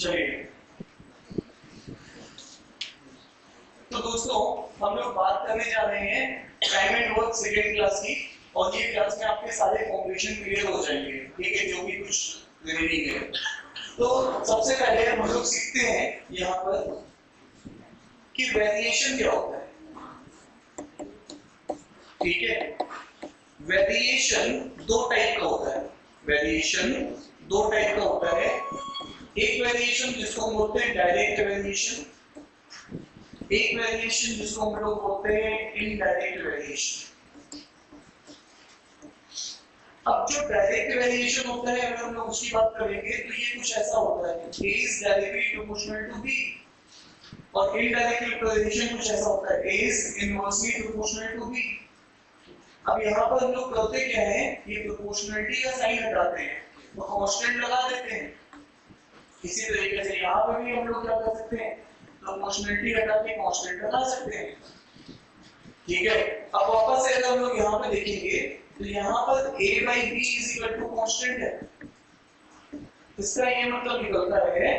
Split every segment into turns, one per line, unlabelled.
चलिए, तो दोस्तों हम लोग बात करने जा रहे हैं time and work second class की, और ये क्लास में आपके सारे कॉम्पिटिशन क्लियर हो जाएंगे, ठीक है, जो भी कुछ रिमेनिंग है। तो सबसे पहले हम लोग सीखते हैं यहाँ पर कि वेरिएशन क्या होता है। ठीक है, वेरिएशन दो टाइप का होता है। वेरिएशन दो टाइप का होता है। एक वेरिएशन जिसको हम बोलते हैं डायरेक्ट वेरिएशन, एक वेरिएशन जिसको हम लोग बोलते हैं इनडायरेक्ट वेरिएशन। अब जो डायरेक्ट वेरिएशन होता है, अगर हम लोग उसकी बात करेंगे तो ये कुछ ऐसा होता है, A is directly proportional to B, और इनडायरेक्ट वेरिएशन कुछ ऐसा होता है, A is inversely proportional to B। अब यहाँ पर हम लोग करते क्या है, ये प्रोपोर्शनलिटी का साइन हटाते हैं तो कांस्टेंट लगा देते हैं। इसी तरीके से यहाँ पर भी हम लोग क्या कर सकते हैं, प्रोपोर्शनलिटी हटा के कांस्टेंट लगा सकते हैं। ठीक है, अब वापस से अगर हम लोग यहाँ पे देखेंगे तो यहाँ पर a by b is equal to constant है। इसका ये मतलब निकलता है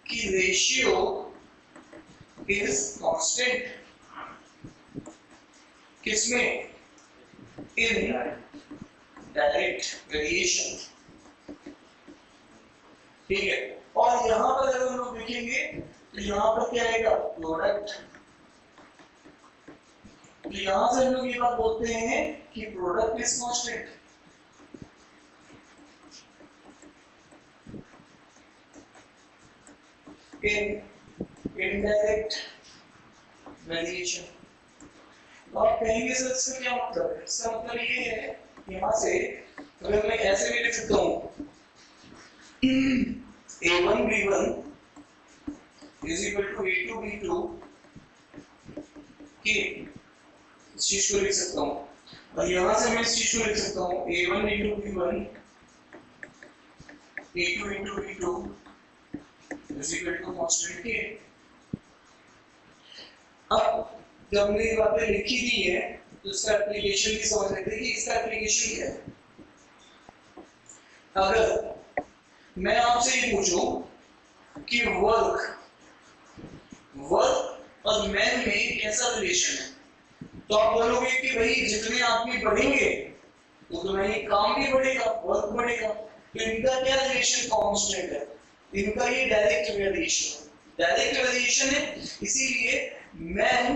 कि रेशियो इज कांस्टेंट किसमें, इन डायरेक्ट वेरिएशन। ठीक है, और यहाँ पर अगर हम लोग देखेंगे तो यहाँ पर क्या आएगा, प्रोडक्ट। तो यहां से हम लोग ये बात बोलते हैं कि product is constant. In indirect variation. तो आप कहेंगे सर इसका क्या मतलब है? इसका मतलब ये है, यहां से अगर मैं ऐसे भी लिख सकता हूं a1 b1 is equal to a2 b2 कि इस चीज को लिख सकता हूं, और यहां से मैं इस चीज को लिख सकता हूं a1 into b1 a2 into b2 is equal to constant k। अब जब हमने ये बातें लिखी दी है तो इसका एप्लीकेशन भी समझ लेते हैं कि इसका एप्लीकेशन क्या है। अगर मैं आपसे ये पूछूं कि वर्क और मैन में कैसा रिलेशन है, तो आप बोलोगे कि भाई जितने आदमी बढ़ेंगे उतना ही काम भी बढ़ेगा, वर्क बढ़ेगा। तो इनका क्या रिलेशन, कांस्टेंट है। इनका ये डायरेक्ट वेरिएशन है, इसीलिए मैन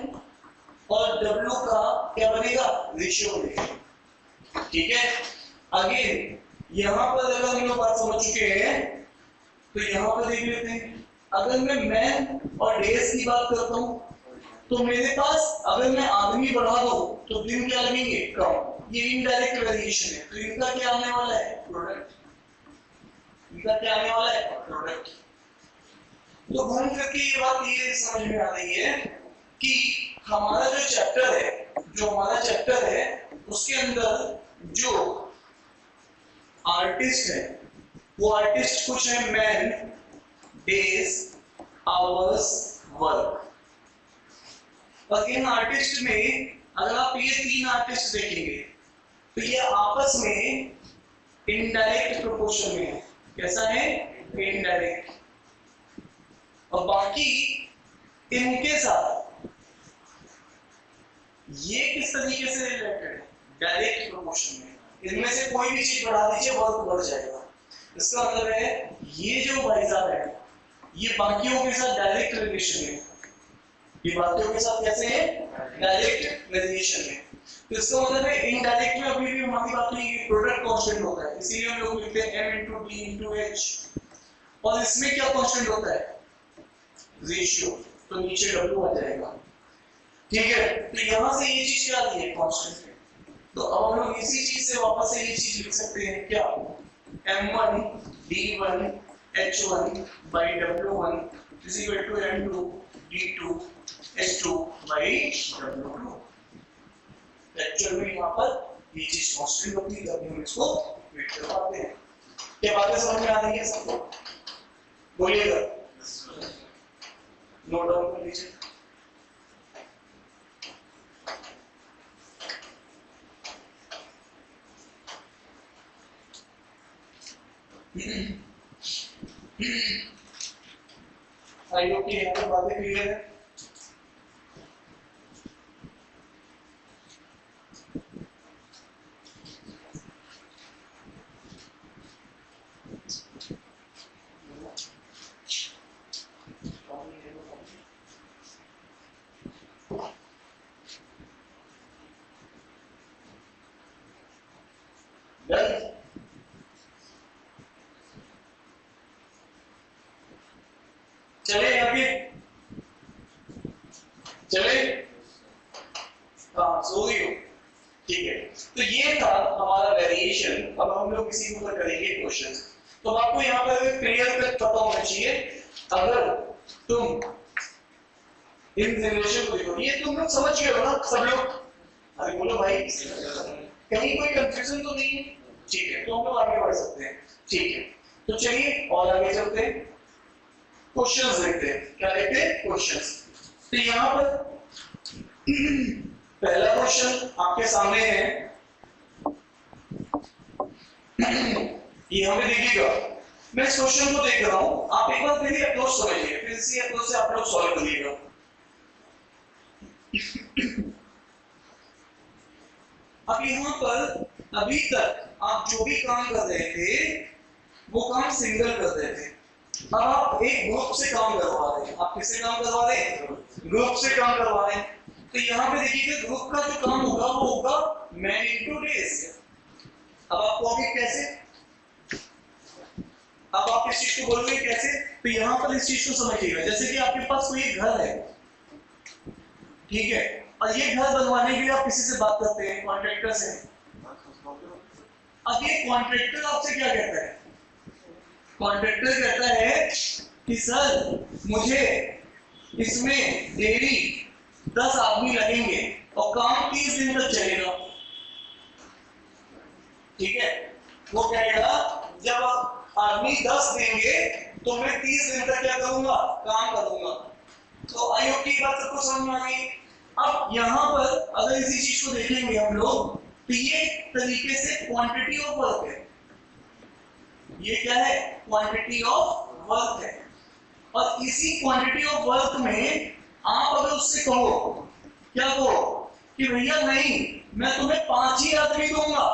और डब्ल्यू का क्या बनेगा, रेशियो बनेगा। ठीक है, अगेन यहां पर अगर हम लोग बात समझ चुके हैं तो यहां पर देख लेते हैं। अगर मैं मैन और डेज की बात करता हूं तो मेरे पास अगर मैं आदमी बढ़ा दूं तो दिन क्या लगेंगे, कम। ये इनडायरेक्ट वेरिएशन है, तो इनका क्या आने वाला है, प्रोडक्ट। इनका क्या आने वाला है, प्रोडक्ट। तो घूम फिर के ये बात ये समझ में आ रही है कि हमारा जो चैप्टर है उसके अंदर जो आर्टिस्ट है वो आर्टिस्ट कुछ है, मैन, डेज, आवर्स, वर्क। और इन आर्टिस्ट में अगर आप ये तीन आर्टिस्ट देखेंगे तो ये आपस में इनडायरेक्ट प्रोपोर्शन में है। कैसा है, इनडायरेक्ट। और बाकी इनके साथ ये किस तरीके से रिलेटेड है, डायरेक्ट प्रोपोर्शन में। इनमें से कोई भी चीज बढ़ा दीजिए वर्क बढ़ जाएगा। इसका मतलब है ये जो भाई साहब है ये बाकियों के साथ डायरेक्ट रिलेशन में, ये बाकियों के साथ कैसे है, डायरेक्ट वेरिएशन में। तो इसका मतलब है इनडायरेक्ट में अभी भी हमारी बात नहीं है, प्रोडक्ट कांस्टेंट होता है, इसीलिए हम लोग लिखते हैं m into d into h। और इसमें क्या कांस्टेंट होता है, रेशियो, तो नीचे w आ जाएगा। ठीक है, तो यहां से ये चीज क्या आती है, कांस्टेंट है। तो अब हम लोग इसी चीज से वापस से ये चीज लिख सकते हैं, क्या, m1 d1 h1 by w1 is equal to m2 d2 h2 by w2। Actual में यहाँ पर ये चीज कांस्टेंट होती है, तभी हम इसको फिट कर पाते हैं। क्या बातें समझ में आ रही है सबको, बोलिएगा, नोट डाउन कर लीजिए। आई होप कि यहाँ पे बातें क्लियर है। चले आगे चले, हाँ सो गई हो, ठीक है। तो ये था हमारा वेरिएशन। अब हम लोग इसी को करेंगे क्वेश्चन। तो आपको यहाँ पर क्लियर कट पता होना चाहिए। अगर तुम इन रिलेशन को देखो, ये तुम लोग समझ गए हो ना सब लोग? अरे बोलो भाई, कहीं कोई कंफ्यूजन तो नहीं है? ठीक है, तो हम लोग आगे बढ़ सकते हैं। ठीक है, तो चलिए और आगे चलते हैं, क्वेश्चंस देखते हैं। क्या देखते हैं? क्वेश्चंस। तो यहाँ पर पहला क्वेश्चन आपके सामने है, ये हमें देखिएगा। मैं इस क्वेश्चन को देख रहा हूं, आप एक बार मेरी अप्रोच समझिए, फिर इसी अप्रोच से आप लोग सॉल्व करिएगा। अब यहाँ पर अभी तक आप जो भी काम कर रहे थे वो काम सिंगल कर रहे थे। अब आप एक ग्रुप से काम करवा रहे हैं। आप किससे काम करवा रहे हैं? ग्रुप से काम करवा रहे हैं। तो यहाँ पे देखिए ग्रुप का जो काम होगा वो होगा मैन इनटू डेज। अब आपको अभी कैसे, अब आप इस चीज को बोलोगे कैसे? तो यहाँ पर इस चीज को समझिएगा, जैसे कि आपके पास कोई घर है, ठीक है, और ये घर बनवाने के लिए आप किसी से बात करते हैं, कॉन्ट्रैक्टर से। अब ये कॉन्ट्रैक्टर आपसे क्या कहता है? कॉन्ट्रैक्टर कहता है कि सर मुझे इसमें डेली 10 आदमी लगेंगे और काम 30 दिन तक चलेगा। ठीक है, वो कहेगा जब आदमी 10 देंगे तो मैं 30 दिन तक क्या करूंगा? काम करूंगा। तो आई होप की बात सबको समझ में आ गई। अब यहाँ पर अगर इसी चीज को देखेंगे हम लोग, तो ये तरीके से क्वांटिटी ऑफ वर्क है। ये क्या है? क्वांटिटी ऑफ वर्क है। और इसी क्वांटिटी ऑफ वर्क में आप अगर उससे कहो, क्या कहो कि भैया नहीं मैं तुम्हें 5 ही आदमी दूंगा,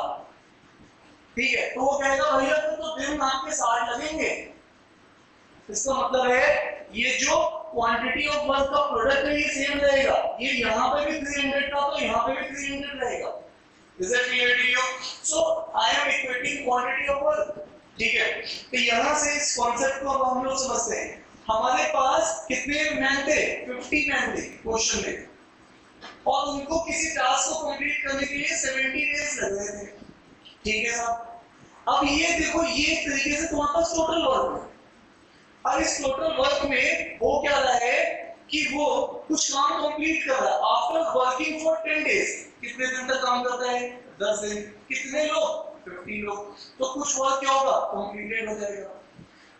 ठीक है, तो वो कहेगा भैया तो दिन आपके 60 लगेंगे। इसका मतलब है ये जो क्वांटिटी ऑफ वर्क का प्रोडक्ट है ये सेम रहेगा। ये यहाँ पे भी 300 था तो यहाँ पे भी 300 रहेगा। Is that clear to you? So I am equating quantity of work. ठीक है, तो यहाँ से इस कॉन्सेप्ट को अब हम लोग समझते हैं। हमारे पास कितने मैन थे? 50 मैन थे क्वेश्चन में, और उनको किसी टास्क को कंप्लीट करने के लिए 70 डेज लग रहे थे। ठीक है साहब, अब ये देखो ये एक तरीके से तुम्हारे पास टोटल वर्क है। अब इस टोटल वर्क में वो क्या रहा है कि वो कुछ काम कंप्लीट कर रहा है आफ्टर वर्किंग फॉर 10 डेज। कितने दिन तक काम करता है? 10 दिन। कितने लोग? 50 लोग। तो कुछ वर्क क्या होगा? कंप्लीटेड हो जाएगा।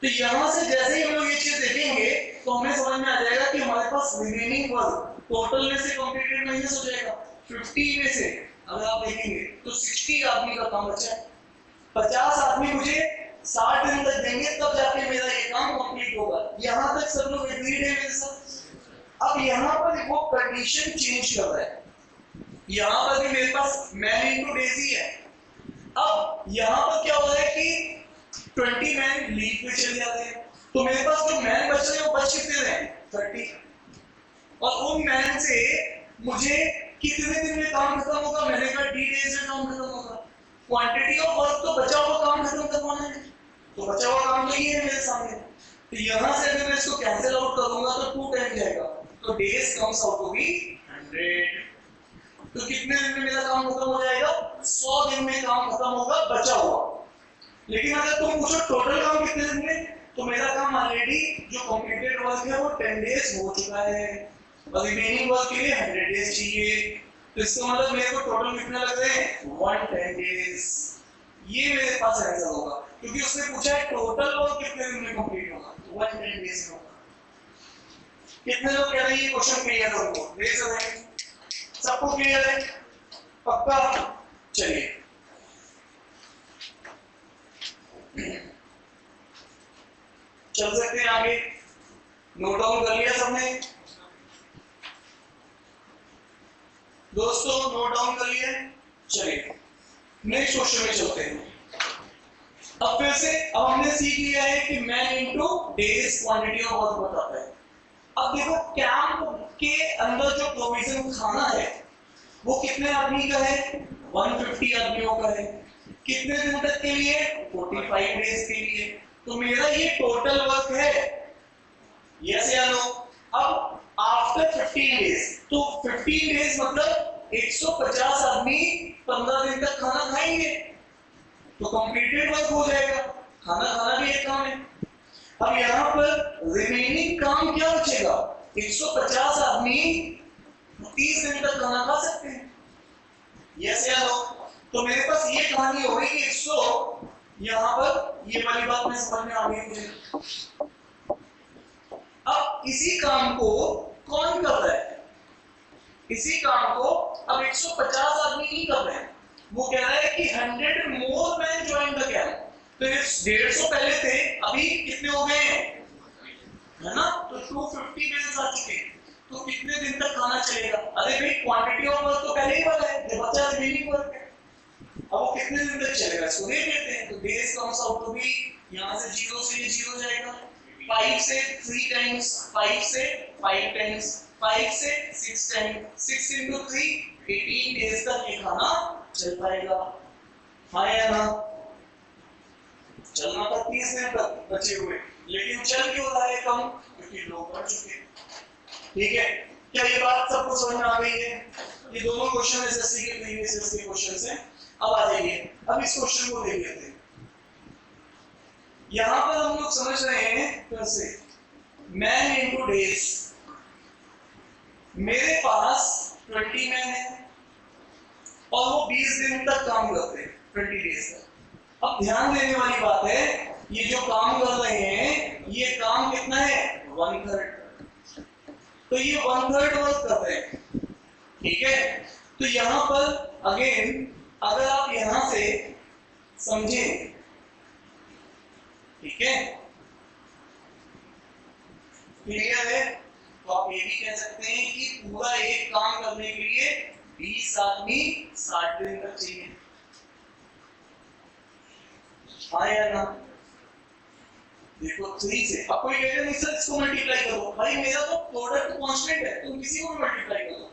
तो यहां से जैसे ही हम लोग ये चीज देखेंगे तो हमें समझ में आ जाएगा कि हमारे पास रिमेनिंग वर्क टोटल में से कंप्लीटेड माइनस हो जाएगा। 50 में से अगर आप देखेंगे तो 60 आदमी का काम बचा है। 50 आदमी मुझे 60 दिन तक देंगे तब जाके मेरा ये काम कंप्लीट होगा। यहां तक सब लोग एग्रीड है मेरे साथ? अब यहां पर वो कंडीशन चेंज कर रहा है। यहां पर भी मेरे पास मैन इनटू डेज ही है। अब यहां पर क्या हो रहा है कि 20 मैन लीव पे चले जाते हैं, तो मेरे पास जो मैन बच रहे हैं वो बच कितने रहे? 30। और उन मैन से मुझे कितने दिन में काम खत्म होगा? मैंने कहा डी डेज में काम खत्म होगा। क्वांटिटी ऑफ वर्क तो बचा हुआ काम खत्म करवाना है, तो बचा हुआ काम तो ये है मेरे सामने। तो यहां से अगर मैं इसको कैंसिल आउट करूंगा तो 2 टाइम जाएगा, तो days comes out to be 100। तो कितने दिन में मेरा काम खत्म हो जाएगा? 100 दिन में काम खत्म होगा बचा हुआ। लेकिन अगर तुम पूछो टोटल काम कितने दिन में, तो मेरा काम ऑलरेडी जो कंप्लीटेड वर्क है वो 10 डेज हो चुका है, और रिमेनिंग वर्क के लिए 100 डेज चाहिए। तो इसका मतलब मेरे को टोटल कितना लग रहे हैं? 110 डेज। ये मेरे पास आंसर होगा, क्योंकि उसने पूछा है टोटल वर्क कितने दिन में कंप्लीट होगा, तो 110 डेज में होगा। कितने लोग कह रहे हैं ये क्वेश्चन क्लियर है? उनको देख सकते हैं? सबको क्लियर है? पक्का? चलिए चल सकते हैं आगे। नोट डाउन कर लिया सबने? दोस्तों नोट डाउन कर लिया? चलिए नेक्स्ट क्वेश्चन में चलते हैं। अब फिर से अब हमने सीख लिया है कि man into days quantity of work बताता है। अब देखो कैंप के अंदर जो प्रोविजन खाना है वो कितने आदमी का है? 150 आदमियों का है। कितने दिन तक के लिए? 45 डेज के लिए। तो मेरा ये टोटल वर्क है, यस या नो? अब आफ्टर 15 डेज, तो 15 डेज मतलब 150 आदमी 15 दिन तक खाना खाएंगे, तो कंप्लीटेड वर्क हो जाएगा। खाना खाना भी एक काम है। अब यहाँ पर रिमेनिंग काम क्या बचेगा? 150 आदमी 30 दिन तक खाना खा सकते हैं, यस या नो? तो मेरे पास ये कहानी हो गई कि 100, यहाँ पर ये वाली बात में समझ में आ गई मुझे। अब इसी काम को कौन कर रहा है? इसी काम को अब 150 आदमी नहीं कर रहे हैं, वो कह रहा है कि 100 more man join the camp. तो ये 150 पहले थे, अभी कितने हो गए हैं, है ना? तो 250 मेंस आ चुके हैं। तो कितने दिन तक खाना चलेगा? अरे भाई क्वांटिटी ऑफ वर्क तो पहले ही वाला है, जो बचा रिमेनिंग वर्क है, अब वो कितने दिन तक चलेगा इसको देख लेते हैं। तो days comes out to be, यहाँ से 0 से ये 0 जाएगा, 5 से 3 टाइम्स, 5 से 5 टाइम्स, 5 से 6 टाइम्स, 6 into 3 18 डेज तक ये खाना चल पाएगा, हाँ या ना? चलना तो 30 दिन तक बचे हुए, लेकिन चल क्यों रहा है कम? क्योंकि लोग बढ़ चुके हैं। ठीक है, क्या ये बात सबको समझ में आ गई है? ये दोनों क्वेश्चन एसएससी के प्रीवियस ईयर के क्वेश्चंस हैं। अब आ जाइए, अब इस क्वेश्चन को देख लेते हैं। यहां पर हम लोग समझ रहे हैं कैसे, मैन इनटू डेज। मेरे पास 20 मैन है और वो 20 दिन तक काम करते हैं, 20 डेज तक। अब ध्यान देने वाली बात है, ये जो काम कर रहे हैं ये काम कितना है? 1/3। तो ये 1/3 वर्क कर रहे हैं, ठीक है? तो यहां पर अगेन अगर आप यहां से समझें, ठीक है, क्लियर है, तो आप ये भी कह सकते हैं कि पूरा एक काम करने के लिए 20 आदमी 60 दिन तक चाहिए, हाँ या ना? देखो 3 से, अब कोई कहेगा नहीं सर इसको मल्टीप्लाई करो, भाई मेरा तो प्रोडक्ट कांस्टेंट है, तुम किसी को भी मल्टीप्लाई करो।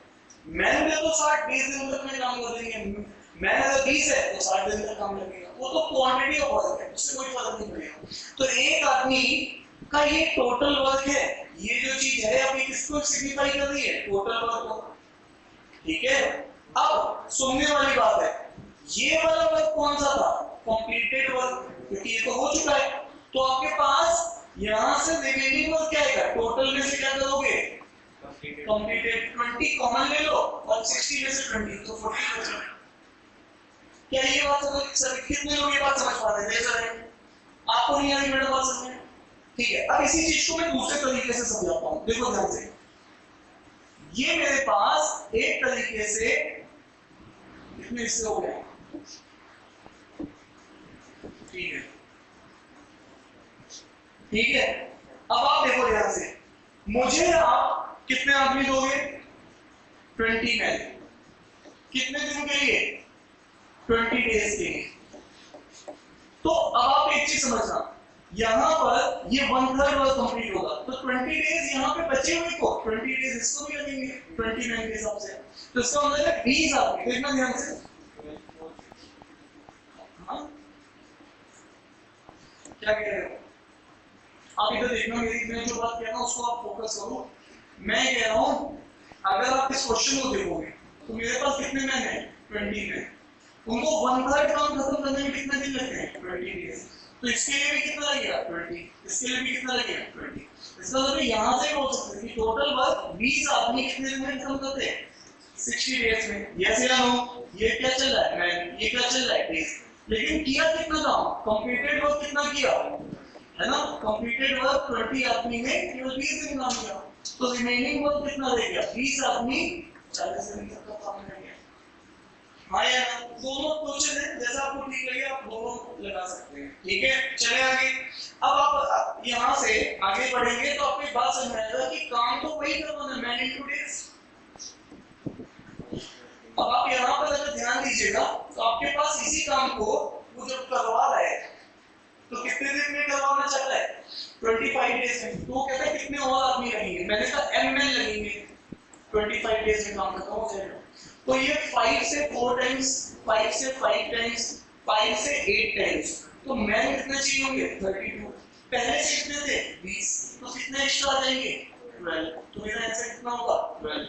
मैंने में तो 60 20 दिन तक में काम कर देंगे, मैंने अगर 20 है तो 60 दिन तक काम लगेगा, वो तो क्वांटिटी ऑफ वर्क है, उससे कोई फर्क नहीं पड़ेगा। तो एक आदमी का ये टोटल वर्क है, ये जो चीज है अभी किसको सिग्निफाई कर रही है? टोटल वर्क को, ठीक है? अब सुनने वाली बात है, ये वाला वर्क कौन सा था? कंप्लीटेड वर्क, क्योंकि ये तो हो चुका है। तो आपके पास यहां से रिमेनिंग वर्क क्या आएगा? टोटल में से क्या करोगे? कंप्लीटेड। 20 कॉमन ले लो और 60 में से 20 तो 40 बचा। क्या ये बात समझ, सर कितने लोग ये बात समझ पा रहे हैं? सर आपको नहीं आ रही मैडम बात समझ में? ठीक है, अब इसी चीज को मैं दूसरे तरीके से समझाता हूं, देखो ध्यान से। ये मेरे पास एक तरीके से कितने हिस्से हो गए, ठीक है, ठीक है? अब आप देखो ध्यान से, मुझे आप कितने आदमी दोगे? 20 मैन, कितने दिन के लिए? 20 डेज के लिए। तो अब आप एक चीज समझना, यहां पर ये 1/3 वर्क कंप्लीट होगा, तो 20 डेज यहां पे बचे हुए को 20 डेज इसको भी लगेंगे 20 मैन के हिसाब से। तो इसका मतलब है 20 आदमी, देखना ध्यान से, हाँ क्या कह रहे हो आप? इधर देखना, मैं जो बात कह रहा हूं उसको आप फोकस करो। मैं कह रहा हूं अगर आप इस क्वेश्चन को देखोगे तो मेरे पास कितने मैन है? 20 मैन, उनको 1/3 काम खत्म करने में कितने दिन लगते हैं? 20 डेज। तो इसके लिए भी कितना लगेगा? 20। इसके लिए भी कितना लगेगा? 20। इसका मतलब यहां से बोल सकते हैं कि टोटल वर्क 20 आदमी कितने दिन में खत्म करते हैं? 60 डेज में, यस या नो? ये क्या चल रहा है मैन, ये क्या चल रहा है? डेज। लेकिन किया कितना काम? कंप्लीटेड वर्क कितना किया है ना? कंप्लीटेड वर्क 20 आदमी ने केवल 20 दिन काम किया, तो रिमेनिंग वर्क कितना रह गया? 20 आदमी 40 दिन तक का काम कर गया, हाँ यार? दोनों क्वेश्चन है, जैसा आपको ठीक लगे आप दोनों लगा सकते हैं, ठीक है? चले आगे। अब आप यहाँ से आगे बढ़ेंगे तो आपको एक बात समझ में आएगा कि काम तो वही करवाना है, मैन इनटू डेज। अब आप यहाँ पर अगर ध्यान दीजिएगा तो आपके पास इसी काम को वो जब करवा रहा है तो कितने दिन में करवाना चाहता है, 25 डेज में। तो वो कहता है कितने और आदमी लगेंगे, मैंने कहा एम एन लगेंगे, 25 डेज में काम खत्म हो जाएगा। तो ये 5 से 4 टाइम्स, 5 से 5 टाइम्स, 5 से 8 टाइम्स, तो मैन कितने चाहिए होंगे, 32। पहले से कितने थे, 20, तो कितने एक्स्ट्रा आ जाएंगे, 12। तो मेरा आंसर कितना होगा, 12।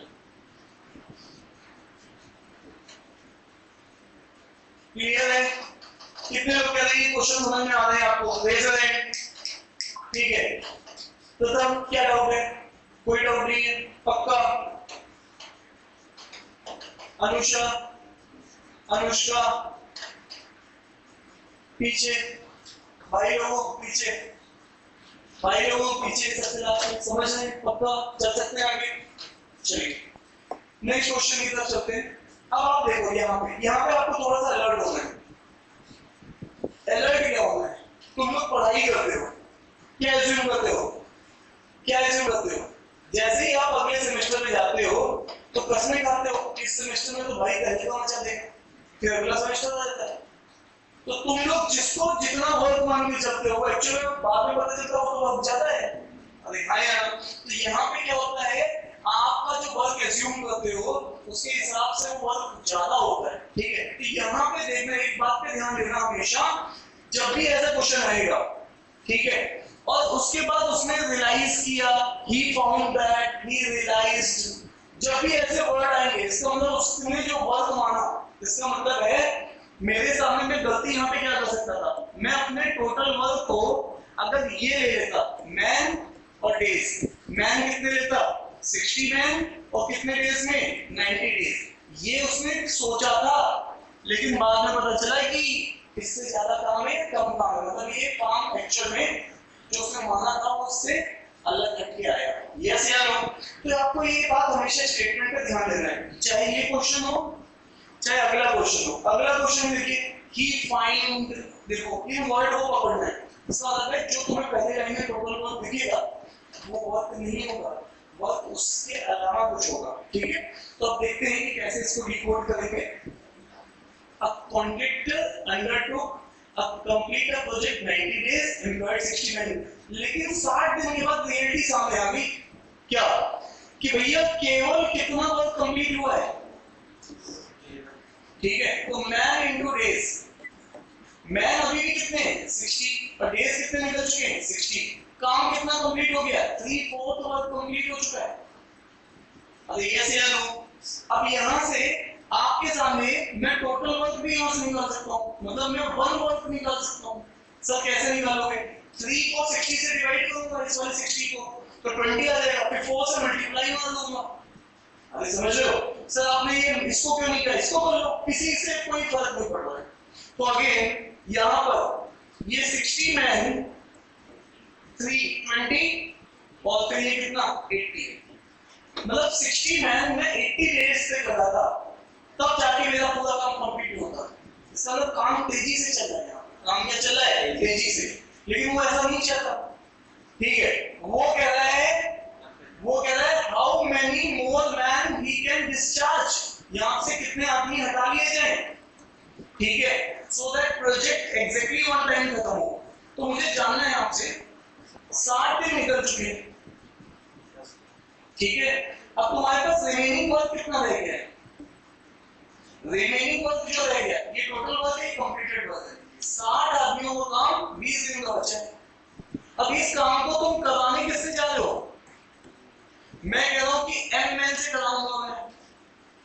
क्लियर है? कितने लोग कह रहे हैं क्वेश्चन समझ में आ रहे हैं आपको, रेज योर हैंड। ठीक है, तो तब क्या डाउट है, कोई डाउट नहीं है, पक्का? अनुषा, अनुष्का पीछे, भाई लोगों पीछे, भाई लोगों पीछे, सबसे लास्ट समझ रहे हैं, पक्का? चल सकते हैं आगे? चलिए नेक्स्ट क्वेश्चन की तरफ चलते हैं। अब आप देखो यहाँ पे आपको थोड़ा सा अलर्ट होना है। अलर्ट क्या होना है, तुम लोग पढ़ाई करते हो, क्या एज्यूम करते हो, क्या एज्यूम करते हो, जैसे ही आप अगले सेमेस्टर में जाते हो तो कसमें खाते हो, इस सेमेस्टर में तो भाई पहले तो आना चाहते हैं, फिर अगला सेमेस्टर आ जाता है। तो तुम लोग जिसको जितना वर्क मान के चलते हो एक्चुअली बाद में पता चलता हो तो वर्क ज्यादा है। अरे हाँ यार, तो यहाँ पे क्या होता है, आपका जो वर्क एज्यूम करते हो उसके हिसाब से वो वर्क ज्यादा होता है। ठीक है, तो यहाँ पे देखना, एक बात पे ध्यान देना हमेशा, जब भी ऐसा क्वेश्चन आएगा, ठीक है, और उसके बाद उसने रियलाइज किया, he found that, he realised, जब भी ऐसे वर्ड आएंगे इसका मतलब उसने जो वर्क माना, इसका मतलब है मेरे सामने मैं गलती यहाँ पे क्या कर सकता था, मैं अपने टोटल वर्क को अगर ये ले लेता, मैन और डेज, मैन कितने लेता, 60 मैन, और कितने डेज में, 90 डेज, ये उसने सोचा था, लेकिन बाद में पता चला कि इससे ज्यादा काम है, कम काम है, मतलब ये काम एक्चुअल में जो उसने माना था उससे अलग करके आया। यस या नो? तो आपको ये बात हमेशा स्टेटमेंट पे ध्यान देना है, चाहे ये क्वेश्चन हो चाहे अगला क्वेश्चन हो। अगला क्वेश्चन देखिए, ही फाइंड, देखो इन वर्ड को पकड़ना है, इसका मतलब है जो तुम्हें पहले लाइन में टोटल वर्क दिखेगा वो वर्क नहीं होगा, वर्क उसके अलावा कुछ होगा। ठीक है, तो अब देखते हैं कि कैसे इसको डिकोड करेंगे। A contractor undertook a complete a project 90 days, employed 60 men, लेकिन 60 दिन के बाद रियलिटी सामने आ गई, क्या कि भैया केवल कितना वर्क कंप्लीट हुआ है। ठीक है, तो मैन इनटू डेज, मैन अभी भी कितने 60 और डेज कितने निकल चुके हैं 60, काम कितना कंप्लीट हो गया, 3/4 वर्क कंप्लीट हो चुका है। अरे यस या नो? अब यहां से आपके सामने मैं टोटल वर्क भी यहां से निकाल सकता हूं, मतलब मैं वन वर्क निकाल सकता हूं। सर कैसे निकालोगे, 3 को 60 से डिवाइड करूंगा, इस वाले 60 को, तो 20 आ जाएगा, फिर 4 से मल्टीप्लाई मार दूंगा। अरे समझ रहे हो? सर आपने ये इसको क्यों नहीं किया, इसको कर लो, किसी से कोई फर्क नहीं पड़ रहा है। तो अगेन यहां पर ये 60 मैन 320 और फिर ये कितना 80, मतलब 60 मैन में 80 डेज से लगा था, तब जाके मेरा पूरा काम कंप्लीट होता। इसका मतलब काम तेजी से चल रहा है, काम क्या चल रहा है, तेजी से, लेकिन वो ऐसा नहीं चाहता। ठीक है, वो कह रहा है how many more man he can discharge, यहां से कितने आदमी हटा लिए जाए, ठीक है, so that project exactly on time खत्म हो। तो मुझे जानना है आपसे 60 दिन निकल चुके हैं, ठीक है, अब तुम्हारे पास रिमेनिंग वर्क कितना रह गया है, रिमेनिंग वर्क जो रह गया ये टोटल वर्क है, कंप्लीटेड वर्क है, 60 आदमियों का काम 20 दिन का बचा है। अब इस काम को तुम करवाने किससे जा रहे हो, मैं कह रहा हूं कि एम मैन से कराऊंगा मैं,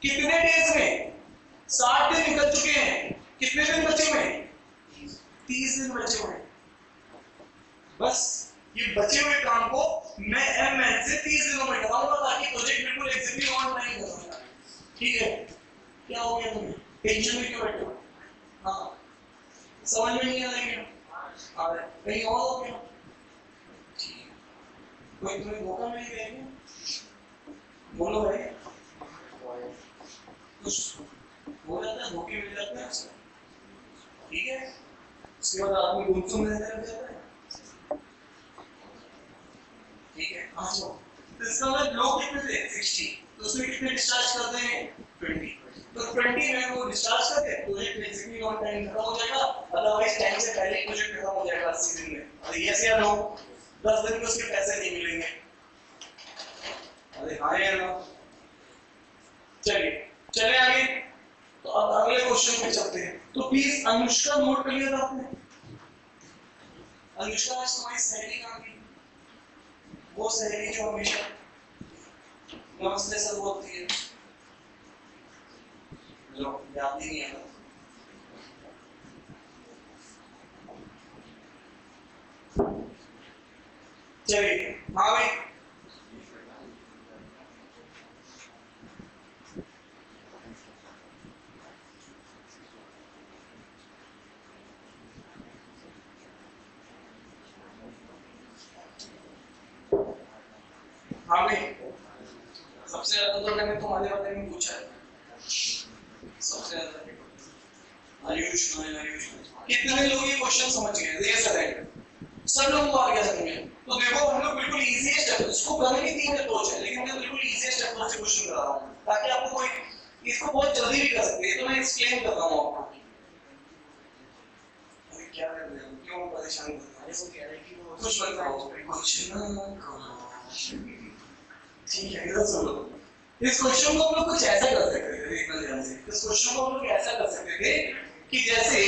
कितने डेज में, 60 दिन निकल चुके हैं, कितने दिन बचे हुए, 30 दिन बचे हुए, बस ये बचे हुए काम को मैं एम मैन से 30 दिनों में कराऊंगा ताकि प्रोजेक्ट बिल्कुल एग्जैक्टली ऑन टाइम हो। ठीक है, क्या हो गया तुम्हें, टेंशन में क्यों बैठे हो, हाँ समझ में नहीं आ रही है, कहीं और हो गया, कोई तुम्हें धोखा मिल गया क्या, बोलो भाई, कुछ हो जाता है, धोखे मिल जाते हैं, ठीक है, उसके बाद आदमी गुमसुम रहने लग जाता है। आ जाओ। तो इसका मतलब लोग कितने थे 60, तो उसमें कितने डिस्चार्ज करते हैं 20, तो 20 में वो डिस्चार्ज करते हैं प्रोजेक्ट बेसिकली ऑन टाइम खत्म हो जाएगा, अदरवाइज टाइम से पहले ही प्रोजेक्ट खत्म हो जाएगा 80 दिन में। अरे ये ऐसे लो 10 दिन में उसके पैसे नहीं मिलेंगे। अरे हाँ यार, चलिए चले आगे। तो अब अगले क्वेश्चन पे चलते हैं। तो प्लीज अनुष्का नोट कर लिया था आपने? अनुष्का आज तुम्हारी सहेली कहाँ गई? वो सहेली जो हमेशा नमस्ते सर बोलती है, लो याद ही नहीं आता। चलिए हाँ भाई, हाँ भाई, सबसे ज्यादा तो मैंने तुम्हारे बारे में पूछा है, सबसे ज्यादा आयुष कितने लोग ये क्वेश्चन समझ गए? रेज द हैंड, सब लोग को आ गया समझ में? तो देखो हम लोग बिल्कुल इजीएस्ट स्टेप, इसको करने की 3 अप्रोच है, लेकिन मैं बिल्कुल इजीएस्ट अप्रोच से क्वेश्चन करा रहा हूं ताकि आपको कोई इसको बहुत जल्दी भी कर सकते हैं। तो मैं एक्सप्लेन कर रहा हूं आपको। अरे क्या कर रहे हो, क्यों परेशान कर रहे हो? ऐसा कह रहे हैं कि वो कुछ बताओ, कुछ ना ठीक है, इधर सुनो। इस क्वेश्चन को हम लोग कुछ ऐसा कर सकते थे, देखना ध्यान से। इस क्वेश्चन को हम लोग ऐसा कर सकते थे कि जैसे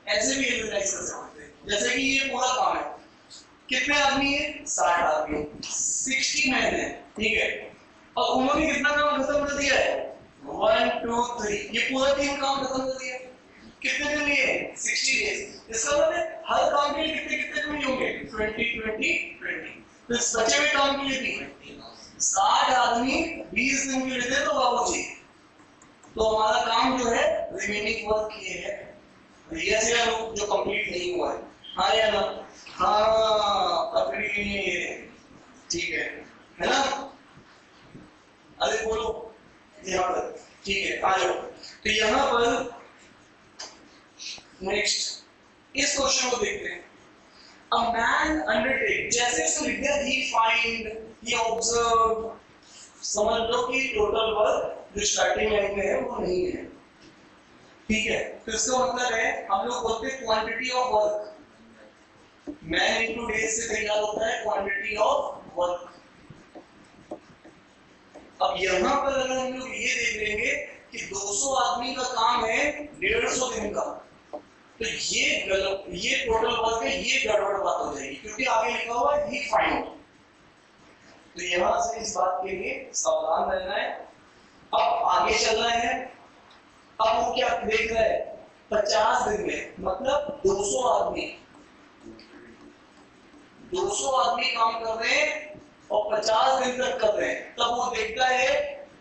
ऐसे भी एनालाइज कर सकते थे, जैसे कि ये पूरा काम है, कितने आदमी है 60 आदमी, 60 मैन है, ठीक है, और उन्होंने कितना काम खत्म कर दिया है 1 2 3, ये पूरा टीम काम खत्म कर दिया। कितने दिन लिए 60 डेज। इसका मतलब हर काम के लिए कितने कितने दिन होंगे 20 20 20। तो इस बचे हुए काम के लिए भी 60 आदमी 20 दिन के लिए थे तो बाबूजी, तो हमारा काम जो है रिमेनिंग वर्क ये है, ये से जो कंप्लीट नहीं हुआ है। हाँ या ना? हाँ पकड़ी, ठीक है ना? अरे बोलो यहाँ पर, ठीक है आ जाओ। तो यहाँ पर नेक्स्ट इस क्वेश्चन को देखते हैं। A man undertake, जैसे इसको लिख दिया he find, he observe, समझ लो कि टोटल वर्क जो स्टार्टिंग लाइन में है वो नहीं है, ठीक है। तो इसका मतलब है हम लोग बोलते हैं quantity of work, man into days से तैयार होता है क्वांटिटी ऑफ वर्क। अब यहाँ पर अगर हम लोग ये देख लेंगे कि 200 आदमी का काम है 150 दिन का, तो ये गलत, ये टोटल वर्क है, ये गड़बड़ बात हो जाएगी क्योंकि आगे लिखा हुआ है ही फाइंड। तो यहां से इस बात के लिए सावधान रहना है। अब आगे चलना है। अब वो क्या देख रहा है 50 दिन में, मतलब 200 आदमी काम कर रहे हैं और 50 दिन तक कर रहे हैं, तब वो देखता है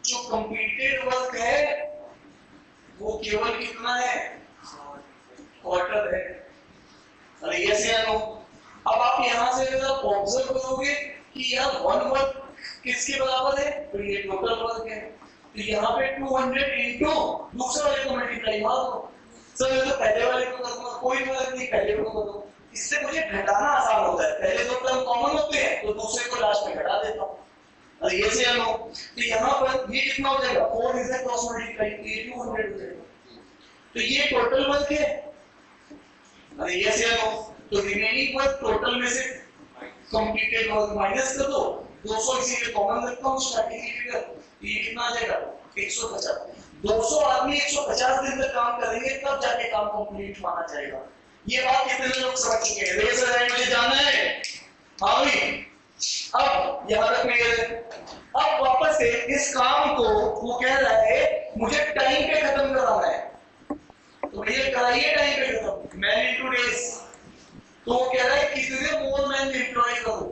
जो कंप्लीटेड वर्क है वो केवल कितना है क्वार्टर है। अरे यस या नो? अब आप यहां से अगर ऑब्जर्व करोगे कि यार वन वर्क किसके बराबर है, तो ये टोटल वर्क है, तो यहाँ पे 200 इनटू दूसरे वाले को मल्टीप्लाई मार दो। सर मैं तो पहले वाले को करूंगा, कोई फर्क नहीं, पहले को कर दो, इससे मुझे घटाना आसान होता है, पहले दो टर्म कॉमन होते हैं तो दूसरे को लास्ट में घटा देता हूँ। अरे यस या नो? तो यहाँ पर ये कितना हो जाएगा 4 इज क्रॉस मल्टीप्लाई, ये 200 हो जाएगा, तो ये टोटल वर्क है। अरे यस या नो? तो रिमेनिंग वर्क टोटल में से कंप्लीटेड वर्क माइनस कर दो, 200 इसीलिए कॉमन रखता हूं स्टार्टिंग की फिगर, ये कितना आ जाएगा 150। 200 आदमी 150 दिन तक काम करेंगे तब जाके काम कंप्लीट माना जाएगा। ये बात कितने लोग समझ चुके हैं? रेस लाइन मुझे जाना है। हाँ भाई, अब यहां तक क्लियर है। अब वापस से इस काम को वो कह रहा है मुझे टाइम पे खत्म कराना है, तो भैया कराइए टाइम पे खत्म, मैन इनटू डेज। तो वो कह रहा है कितने मोर मैन एम्प्लॉय करो,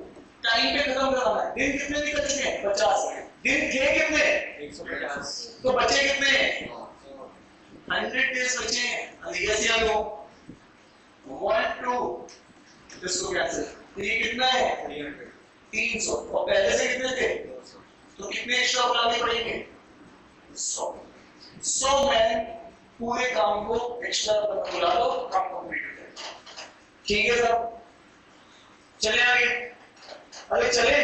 टाइम पे खत्म कराना है। दिन कितने निकल चुके हैं 50, दिन थे कितने 150, तो बचे कितने 100 डेज बचे हैं। अरे यस या नो? 1 2 इसको कैंसिल, ये कितना है 300, और पहले से कितने थे, तो कितने एक्स्ट्रा बुलाने पड़ेंगे 100 मैन, पूरे काम को एक्स्ट्रा बुला लो, काम कंप्लीट हो जाएगा। ठीक है सर, चले आगे। अरे चले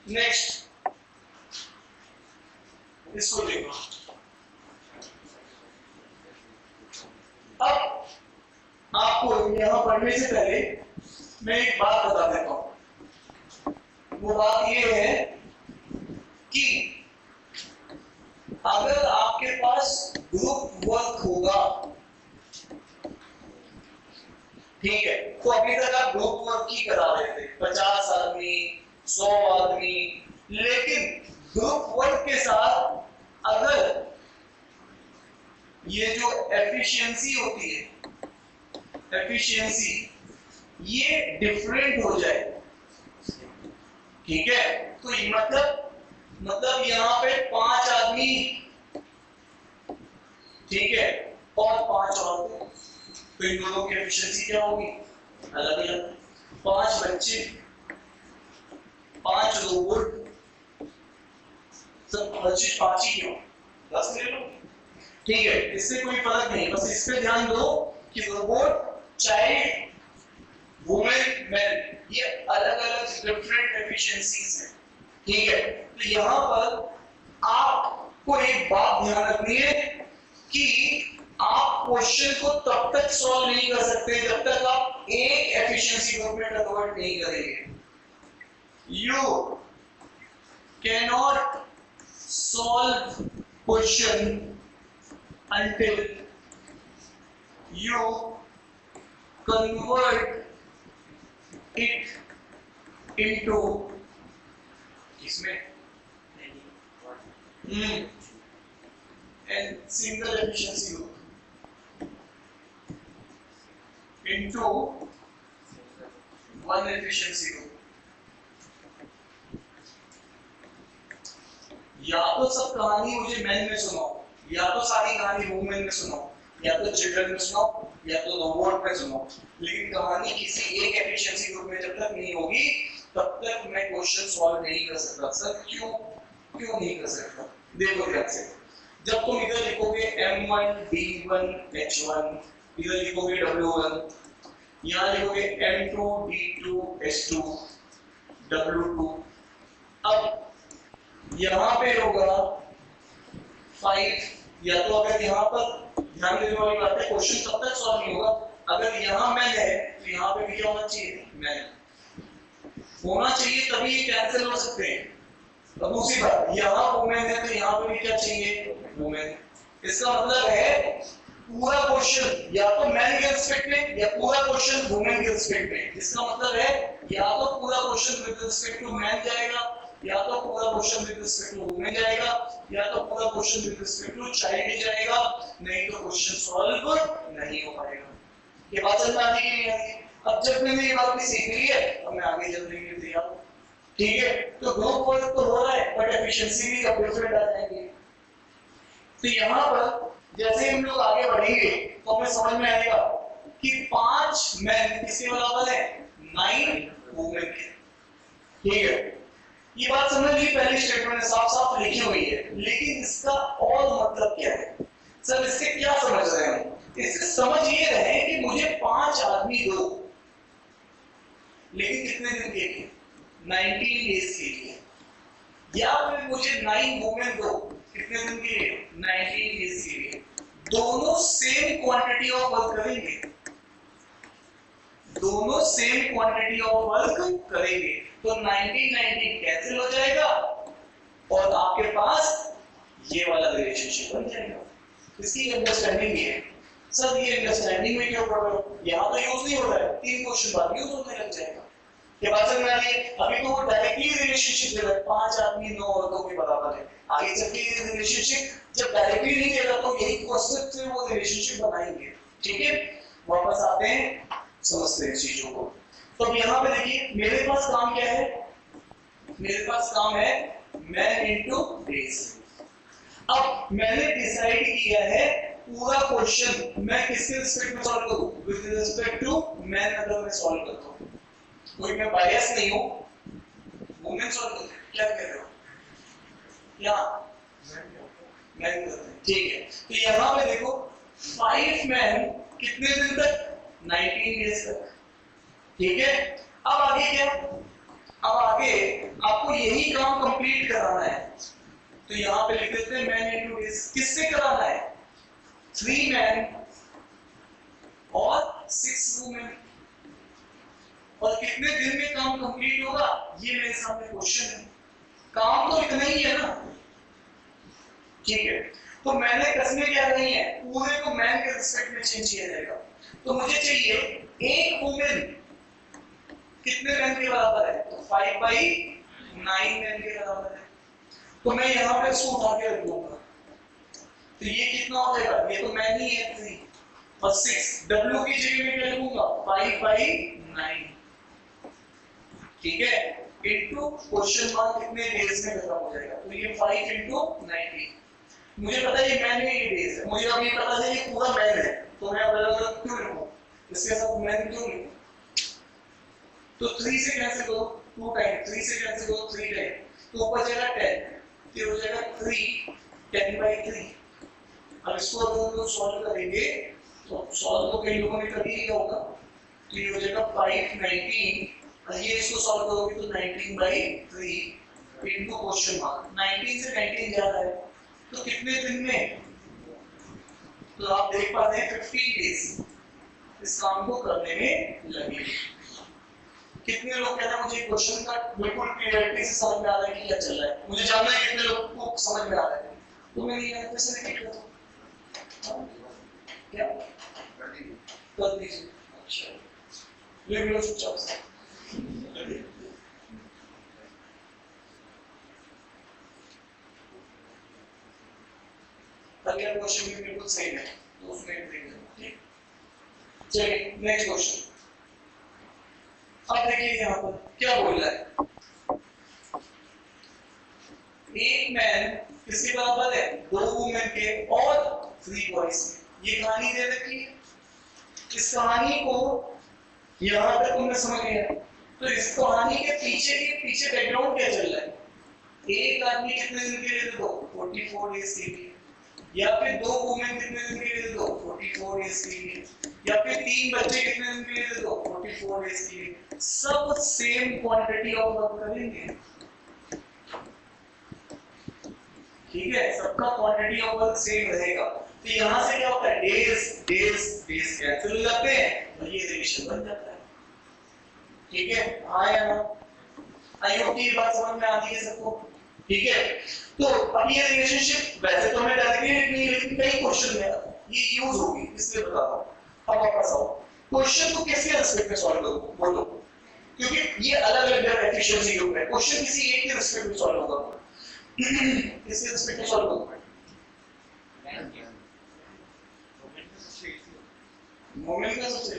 नेक्स्ट, इसको देखो। अब आपको यहां पढ़ने से पहले मैं एक बात बता देता हूं। वो बात ये है कि अगर आपके पास ग्रुप वर्क होगा, ठीक है, तो अभी तक आप ग्रुप वर्क ही करा रहे थे, 50 आदमी 100 आदमी, लेकिन ग्रुप वर्क के साथ अगर ये जो एफिशिएंसी होती है, एफिशिएंसी ये डिफरेंट हो जाए, ठीक है, तो ये मतलब यहां पे 5 आदमी, ठीक है, और 5 औरतें, तो इन दोनों की एफिशिएंसी क्या होगी? अलग अलग। 5 बच्चे, 5 रोबोट, सब हर चीज 5 ही क्यों? 10 ले लो, ठीक है, इससे कोई फर्क नहीं, बस इस पे ध्यान दो कि रोबोट, चाइल्ड, वुमेन, मैन, ये अलग अलग डिफरेंट एफिशिएंसीज हैं, ठीक है। तो यहां पर आपको एक बात ध्यान रखनी है कि आप क्वेश्चन को तब तक सॉल्व नहीं कर सकते जब तक आप एक एफिशिएंसी ग्रुप में कन्वर्ट नहीं करेंगे। You cannot solve question until you convert it into इसमें and single efficiency group into one efficiency group। या तो सब कहानी मुझे मैन में सुनाओ, या तो सारी कहानी वुमेन में सुनाओ, या तो चिल्ड्रन में सुनाओ, या तो रोबोट में सुनाओ, लेकिन कहानी किसी एक एफिशिएंसी ग्रुप में जब तक नहीं होगी तब तक मैं क्वेश्चन सॉल्व नहीं कर सकता। सर क्यों नहीं कर सकता? देखो ध्यान से, जब तुम इधर लिखोगे M1 D1 H1, इधर लिखोगे W1, यहाँ लिखोगे M2 D2 H2 W2, अब यहाँ पे होगा 5, या तो अगर यहाँ पर ध्यान देने वाली बात है, क्वेश्चन तब तक सॉल्व नहीं होगा अगर यहाँ मैन है तो यहाँ पे भी क्या होना चाहिए? मैन होना चाहिए, तभी ये कैंसिल हो सकते हैं। अब दूसरी बात, यहाँ वुमेन है तो यहाँ पे भी क्या चाहिए? वुमेन। इसका मतलब है पूरा क्वेश्चन या तो मैन के रिस्पेक्ट में या पूरा क्वेश्चन वुमेन के रिस्पेक्ट में। इसका मतलब है या तो पूरा question with respect to man जाएगा, या तो पूरा question with respect to women जाएगा, या तो पूरा question with respect to child जाएगा, नहीं तो क्वेश्चन सॉल्व नहीं हो पाएगा। ये बात समझ में आती है नहीं आती? अब जब मैंने ये बात भी सीख ली है अब मैं आगे चलने के लिए तैयार हूं, ठीक है। तो ग्रुप वर्क तो हो रहा है बट एफिशिएंसी भी अब डिफरेंट आ जाएगी। तो यहाँ पर जैसे हम लोग आगे बढ़ेंगे तो हमें समझ में आएगा कि 5 मैन किसके बराबर है? 9 वुमेन के, ठीक है। ये बात समझ ली, पहली स्टेटमेंट में साफ-साफ लिखी हुई है, लेकिन इसका और मतलब क्या है? सर इससे क्या समझ रहे हैं? इससे समझ ये रहे कि मुझे 5 आदमी दो, लेकिन कितने दिन के लिए? 19 डेज के लिए, या फिर मुझे 9 वुमेन दो, कितने दिन के लिए? 19 डेज के लिए। दोनों सेम क्वांटिटी ऑफ वर्क करेंगे, दोनों सेम क्वांटिटी ऑफ वर्क करेंगे, तो 19 कैंसिल हो जाएगा और आपके पास ये वाला रिलेशनशिप बन जाएगा। इसकी अंडरस्टैंडिंग ये है। सर ये अंडरस्टैंडिंग में क्यों प्रॉब्लम? यहाँ तो यूज नहीं हो रहा है, 3 क्वेश्चन बाद यूज होने लग जाएगा। ये बात समझ में आ रही है? अभी तो वो डायरेक्टली रिलेशनशिप दे रहा है, 5 आदमी 9 औरतों के बराबर है। आगे चल के ये रिलेशनशिप जब डायरेक्टली नहीं दे रहा तो यही कॉन्सेप्ट से वो रिलेशनशिप बनाएंगे, ठीक है। वापस आते हैं, समझते हैं चीजों को। तो यहाँ पे देखिए मेरे पास काम क्या है? मेरे पास काम है मैन इनटू डेज। अब मैंने डिसाइड किया है पूरा क्वेश्चन मैं किसके रिस्पेक्ट में सॉल्व करूं? विद रिस्पेक्ट टू मैन अगर मैं सॉल्व करता हूं, कोई मैं बायस नहीं हूं, वुमेन सॉल्व करते हैं, क्या कह रहे हो? या मैन करते हैं, ठीक है। तो यहाँ पे देखो 5 मैन कितने दिन तक? 19 डेज तक, ठीक है। अब आगे क्या, अब आगे आपको यही काम कंप्लीट कराना है, तो यहां पे लिख देते हैं मैन इनटू डेज। किससे कराना है? 3 मैन और 6 वुमेन। और कितने दिन में काम कंप्लीट होगा, ये मेरे सामने क्वेश्चन है। काम तो इतना ही है ना, ठीक है। तो मैंने कसमें क्या कही है, पूरे को मैन के रिस्पेक्ट में चेंज किया जाएगा। तो मुझे चाहिए एक वुमेन कितने मैन के बराबर है, तो 5/9 मैन के बराबर है। तो मैं यहाँ पे इसको उठा के रख दूंगा, तो ये कितना हो जाएगा, ये तो मैन ही है 3 और 6, W की जगह में क्या लिखूंगा 5/9, ठीक है, इनटू क्वेश्चन मार्क कितने डेज में खत्म हो जाएगा, तो ये 5 × 90। मुझे पता है ये मैन में ये डेज है, मुझे अब ये पता है ये पूरा मैन है, तो मैं अलग-अलग क्यों लिखूं, इसके साथ मैन क्यों लिखूं। तो 3 से कैंसिल करो 2 टाइम, 3 से कैंसिल करो 3 टाइम, तो ऊपर जाएगा 10, फिर हो जाएगा 3 10/3। अब इसको अगर हम लोग सॉल्व करेंगे तो सॉल्व तो कई लोगों ने कभी किया होगा, तो ये हो जाएगा 5/19 और ये इसको सॉल्व करोगे तो 19/3 इनटू क्वेश्चन मार्क। 19 से 19 जा रहा है, तो कितने दिन में, तो आप देख पाते हैं 15 डेज इस काम को करने में लगे। कितने लोग कह रहे हैं मुझे क्वेश्चन का बिल्कुल क्लियरिटी से समझ में आ रहा है कि क्या चल रहा है, मुझे जानना है कितने लोग को समझ में आ रहा है। तो मैं ये यहाँ पे से रिपीट कर दूं, क्या कर दीजिए। अच्छा ये वीडियो चुपचाप से अगला क्वेश्चन भी बिल्कुल सही है, तो उसमें देख लेना, ठीक। चलिए नेक्स्ट क्वेश्चन। अब देखिए यहाँ पर क्या बोल रहा है, एक मैन किसके बराबर है, 2 वुमेन के और 3 बॉयज के। ये कहानी दे रखी है, इस कहानी को यहाँ तक तुमने समझ लिया, तो इस कहानी के पीछे बैकग्राउंड क्या चल रहा है। एक आदमी कितने दिन के लिए दे दो, 44 डेज के लिए, या फिर 2 वुमेन कितने दिन के लिए दे दो, 44 डेज के लिए, या फिर 3 बच्चे कितने दिन के लिए दे दो, 44 डेज के लिए। सब सेम क्वांटिटी ऑफ वर्क करेंगे, ठीक है, सबका क्वांटिटी ऑफ वर्क सेम रहेगा। तो यहां से क्या होता है, डेज कैंसिल हो जाते हैं और ये रिलेशन बन जाता है, ठीक है। हाँ या ना, आई होप ये बात समझ में आती है सबको, ठीक है। तो अब ये रिलेशनशिप वैसे तो मैं डायरेक्टली नहीं, लेकिन कई क्वेश्चन में ये यूज होगी, इसलिए बता रहा हूं। अब वापस आओ, क्वेश्चन को किसके रिस्पेक्ट में सॉल्व करो, बोलो, क्योंकि ये अलग अलग एफिशिएंसी के ऊपर है। क्वेश्चन किसी एक के रिस्पेक्ट में सॉल्व होगा, किसके रिस्पेक्ट में सॉल्व होगा, मोमेंट का सबसे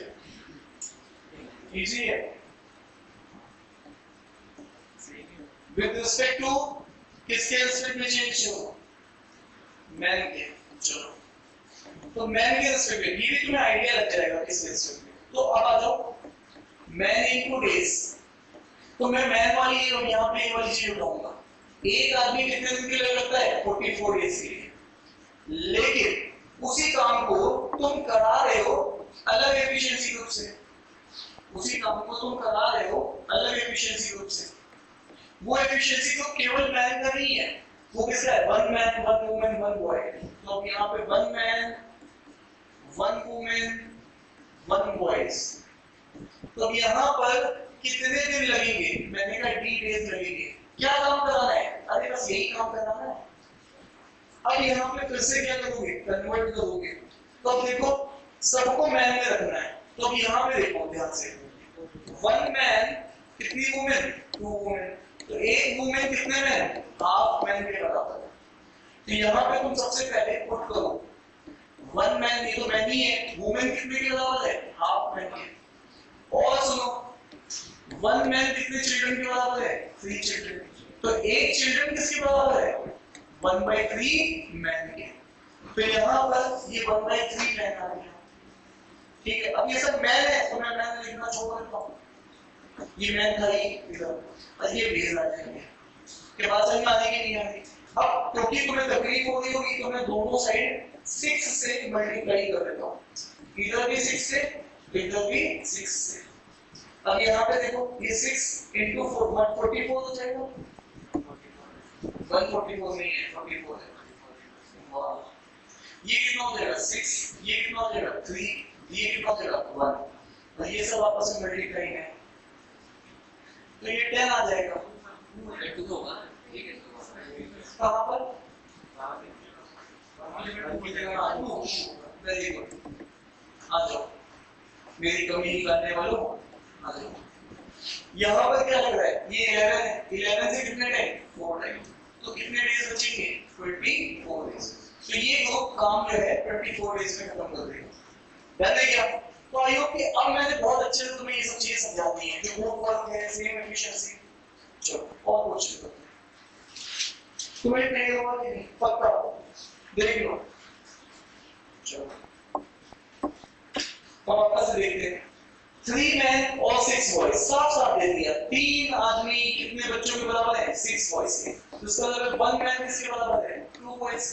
इजी है विद रिस्पेक्ट टू किसके रिस्पेक्ट में चेंज हो, मैन के। चलो तो मैन के रिस्पेक्ट में, ये भी तुम्हें आइडिया लग जाएगा किसके रिस्पेक्ट में। तो अब आ जाओ मैन इनटू डेज, तो मैं मैन वाली यहाँ पे ये वाली चीज उठाऊंगा। एक आदमी कितने दिन के लिए लगता है, 44 डेज के लिए, लेकिन उसी काम को तुम करा रहे हो अलग एफिशिएंसी ग्रुप से, उसी काम को तुम करा रहे हो अलग एफिशिएंसी ग्रुप से। वो एफिशिएंसी ग्रुप केवल मैन का नहीं है, वो किसका है, 1 मैन 1 वुमेन 1 बॉय। तो अब यहाँ पे 1 मैन 1 वुमेन 1 बॉयज। तो अब यहाँ पर कितने दिन लगेंगे, मैंने कहा D डेज लगेंगे। क्या काम कराना है, अरे बस यही काम कराना है। अब यहाँ पे फिर से क्या करोगे, कन्वर्ट करोगे। तो अब देखो सबको मैन में रखना है, तो अब यहाँ पे देखो ध्यान से, 1 मैन कितनी वुमेन, 2 वुमेन, तो एक वुमेन कितने मैन, हाफ मैन के बराबर है। तो यहाँ पे तुम सबसे पहले पुट करो 1 मैन, ये तो मैन ही है, वुमेन कितने के बराबर है, हाफ मैन के। और सुनो 1 मैन कितने चिल्ड्रन के बराबर है, 3 चिल्ड्रन। तो एक चिल्ड्रन किसके बराबर है, 1/3 मैन के। तो यहाँ पर ये 1/3 मैन आ गया, ठीक है। अब ये सब मैन है, तो मैं मैन लिखना छोड़ देता हूँ, ये मैन था ही इधर, और ये बेस आ जाएंगे। के बाद समझ में आने की नहीं आनी। अब क्योंकि तुम्हें तकलीफ हो रही होगी, तो मैं दोनों साइड 6 से मल्टीप्लाई कर देता हूँ, इधर भी 6 से, इधर भी 6 से। अब यहाँ पे देखो ये 6 into 4 144 हो जाएगा। 144 नहीं है 44 है। वाह, ये कितना हो जाएगा 6, ये कितना हो जाएगा 3, ये कितना हो जाएगा 1 और ये सब आपस में मल्टीप्लाई है तो ये 10 आ जाएगा।
तो होगा ना, ये कैसे होगा?
कहाँ पर? वेरी गुड, आ जाओ मेरी कमी निकालने वालों, आ जाओ। यहाँ पर क्या लग रहा है? ये 11 है, 11 से कितने टाइम? 4 टाइम, तो कितने डेज बचेंगे? 24 डेज। तो ये दो काम जो है 24 डेज में खत्म कर देगा। डन है क्या? तो आई होप कि अब मैंने बहुत अच्छे से तुम्हें ये सब चीजें समझा दी हैं कि ग्रुप वर्क है, सेम एफिशिएंसी। चलो और क्वेश्चन करते हैं। तुम्हें नहीं होगा कि नहीं पक्का देख लो। चलो वापस देखते हैं। 3 men और 6 boys, साफ साफ दे दिया। 3 आदमी कितने बच्चों के बराबर है? 6 boys के। तो इसका मतलब 1 man किसके बराबर है? 2 boys।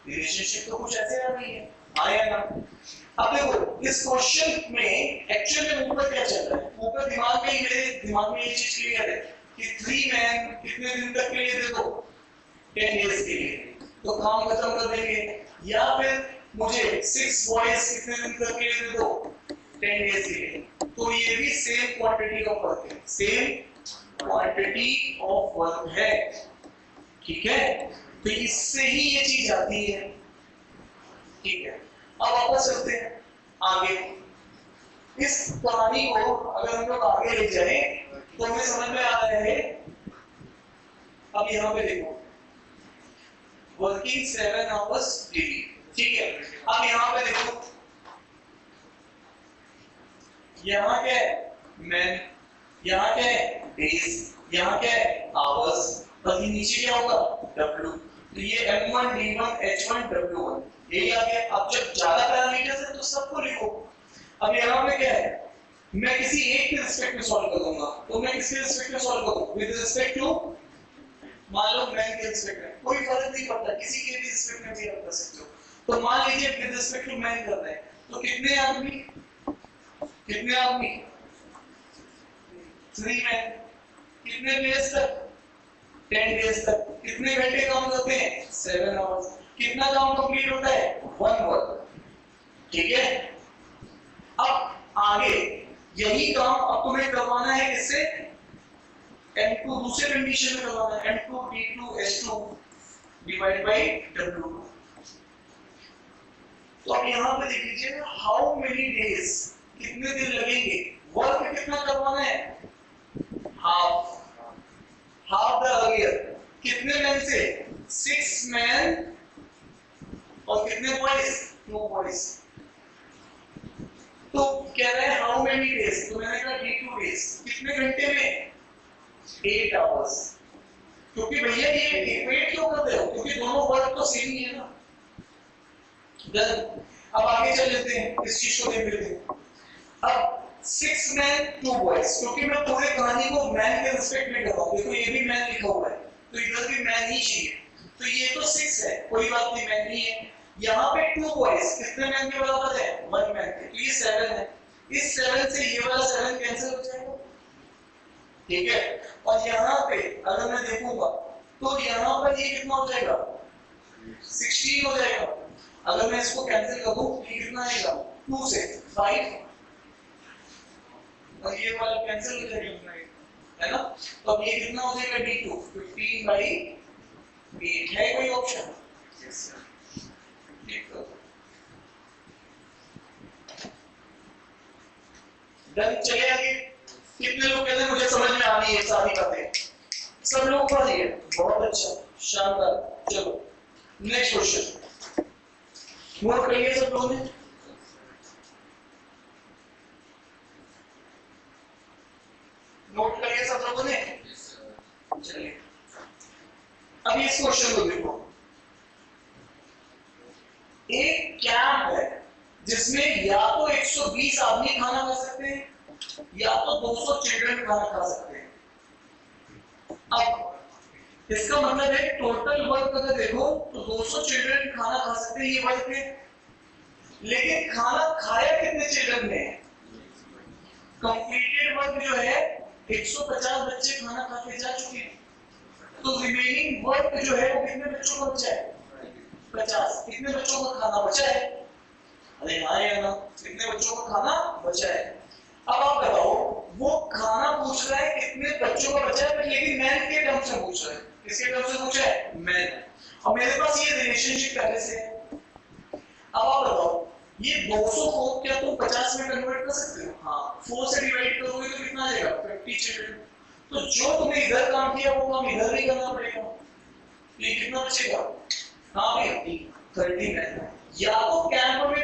रिलेशनशिप तो कुछ ऐसे आ रही है, आया ना? अब देखो इस क्वेश्चन में एक्चुअली में ऊपर क्या चल रहा है? ऊपर दिमाग में मेरे दिमाग में ये चीज क्लियर है कि 3 men कितने दिन तक के लिए दे दो? 10 डेज के लिए, तो काम खत्म कर देंगे। या फिर मुझे 6 boys कितने दिन तक के लिए दे दो? 10 डेज के लिए, तो ये भी सेम क्वांटिटी ऑफ वर्क है, सेम क्वांटिटी ऑफ वर्क है, ठीक है? तो इससे ही ये चीज आती है, ठीक है? अब वापस चलते हैं आगे। इस कहानी को अगर हम लोग आगे ले जाए तो हमें समझ में आ रहा है। अब यहाँ पे देखो वर्किंग 7 आवर्स डेली, ठीक है? अब यहाँ पे देखो यहाँ क्या है? मैन, यहाँ क्या है? डेज, यहाँ क्या है? आवर्स, और ये नीचे क्या होगा? W। तो ये M1 D1 H1 W1 ये आ गया। अब जब ज्यादा पैरामीटर्स है तो सबको लिखो। अब यहाँ पे क्या है? मैं किसी एक के रिस्पेक्ट में सॉल्व करूंगा, तो मैं किसके रिस्पेक्ट में सॉल्व करूं? विद रिस्पेक्ट टू, मान लो मैन के रिस्पेक्ट में, कोई फर्क नहीं पड़ता, किसी के भी रिस्पेक्ट में भी आप कर सकते हो। तो मान लीजिए विद रिस्पेक्ट टू मैन कर रहे हैं, तो कितने आदमी? 3 men, कितने डेज तक? 10 डेज तक। कितने घंटे काम करते हैं? 7 आवर्स। कितना काम कंप्लीट होता है? 1 वर्क, ठीक है? अब आगे यही काम अब तुम्हें करवाना है किससे? M2 दूसरे कंडीशन में करवाना है, M2 D2 H2 divide by W। तो अब यहाँ पे देख लीजिए हाउ मेनी डेज, कितने दिन लगेंगे? वर्क कितना करवाना है? Half the earlier. कितने मैन से? 6 men और कितने बॉयज? 2 बॉयज। तो कह रहे हैं हाउ मेनी डेज, तो मैंने कहा D2 डेज। कितने घंटे में? 8 आवर्स। क्योंकि भैया ये इक्वेट क्यों कर रहे हो? क्योंकि दोनों वर्क तो सेम ही है ना। अब आगे चल लेते हैं, इस चीज को देख लेते हैं। अब 6 men 2 boys, क्योंकि मैं पूरे कहानी को मैन के रिस्पेक्ट में कर रहा हूं। देखो ये भी मैन लिखा हुआ है, तो इधर भी मैन ही चाहिए। तो ये तो 6 है, कोई बात नहीं, मैन ही है। यहाँ पे 2 boys कितने मैन के बराबर है? 1 man के, तो ये 7 है। इस 7 से ये वाला 7 कैंसिल हो जाएगा, ठीक है? और यहाँ पे अगर मैं देखूंगा तो यहाँ पर ये कितना हो जाएगा? 16 हो जाएगा। अगर मैं इसको कैंसिल कर दूं तो ये कितना आएगा? 2 से 5, और ये वाला कैंसिल हो जाएगा, है ना? तो अब ये कितना हो जाएगा? D2 15/8 है कोई ऑप्शन? यस सर, ठीक है। डन, चले आगे। कितने लोग कहते हैं मुझे समझ में आ रही है सारी बातें? सब लोग पढ़ लिए, बहुत अच्छा, शानदार। चलो नेक्स्ट क्वेश्चन नोट करिए सब लोगों ने। नोट करिए सब लोगों ने। चलिए अब इस क्वेश्चन को देखो। एक कैंप है जिसमें या तो 120 आदमी खाना खा सकते हैं या तो 200 चिल्ड्रन खाना खा सकते हैं। अब इसका मतलब है टोटल वर्क अगर देखो तो 200 चिल्ड्रन खाना खा सकते हैं, ये वर्क है। लेकिन खाना खाया कितने चिल्ड्रन ने? कंप्लीटेड वर्क जो है 150 बच्चे खाना खा के जा चुके हैं, तो रिमेनिंग वर्क जो है वो कितने बच्चों का बचा है? 50। कितने बच्चों का खाना बचा है? अरे हाँ या ना, कितने बच्चों का खाना बचा है? अब आप बताओ, वो खाना पूछ रहा है कितने बच्चों का बचा है, लेकिन मैन के टर्म्स में पूछ रहा है। किसके टर्म्स में पूछा है? मैन। और मेरे पास ये रिलेशनशिप पहले से है। अब आप बताओ, ये 200 को क्या तुम 50 में कन्वर्ट कर सकते हो? हाँ, 4 से डिवाइड करोगे तो कितना आ जाएगा? 50 चिल्ड्रन। तो जो तुमने इधर काम किया वो काम इधर भी करना पड़ेगा। ये कितना बचेगा? हाँ भाई 30 मैन। या तो कैंप में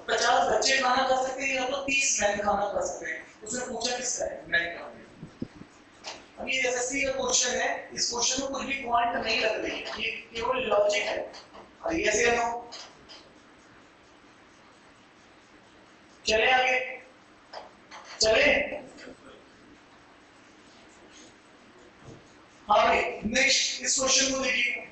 50 बच्चे खाना खा सकते हैं, या तो 30 मैन खाना खा सकते हैं। उसने पूछा किसका है? मैन का। अब ये एसएससी का क्वेश्चन है, इस क्वेश्चन में कुछ भी क्वांट नहीं लग रही है, ये केवल लॉजिक है। और ये ऐसे है, चले आगे, चले। हाँ भाई नेक्स्ट इस क्वेश्चन को देखिए।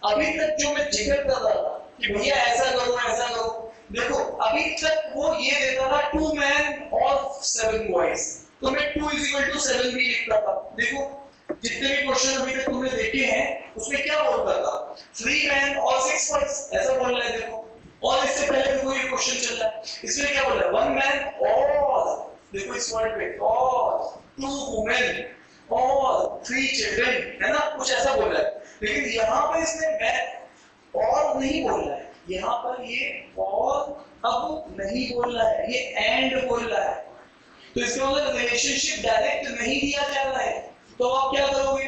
अभी तक जो मैं जिक्र कर रहा था कि भैया ऐसा करो ऐसा करो, देखो अभी तक वो ये देता था 2 मैन और 7 बॉयज, तो मैं 2 = 7 भी लिखता था। देखो जितने भी क्वेश्चन अभी तक तुमने देखे हैं उसमें क्या बोलता था? 3 मैन और 6 बॉयज, ऐसा बोल रहा है। देखो, और इससे पहले देखो ये क्वेश्चन चल रहा है, इसमें क्या बोल रहा है? 1 मैन और, देखो इस वर्ड पे, और 2 वुमेन और 3 चिल्ड्रन, है ना, कुछ ऐसा बोल रहा है। लेकिन यहाँ पर इसने मैन और नहीं बोल रहा है, यहाँ पर ये और अब नहीं बोल रहा है, ये एंड बोल रहा है। तो इसका मतलब रिलेशनशिप डायरेक्ट नहीं दिया जा रहा है। तो आप क्या करोगे?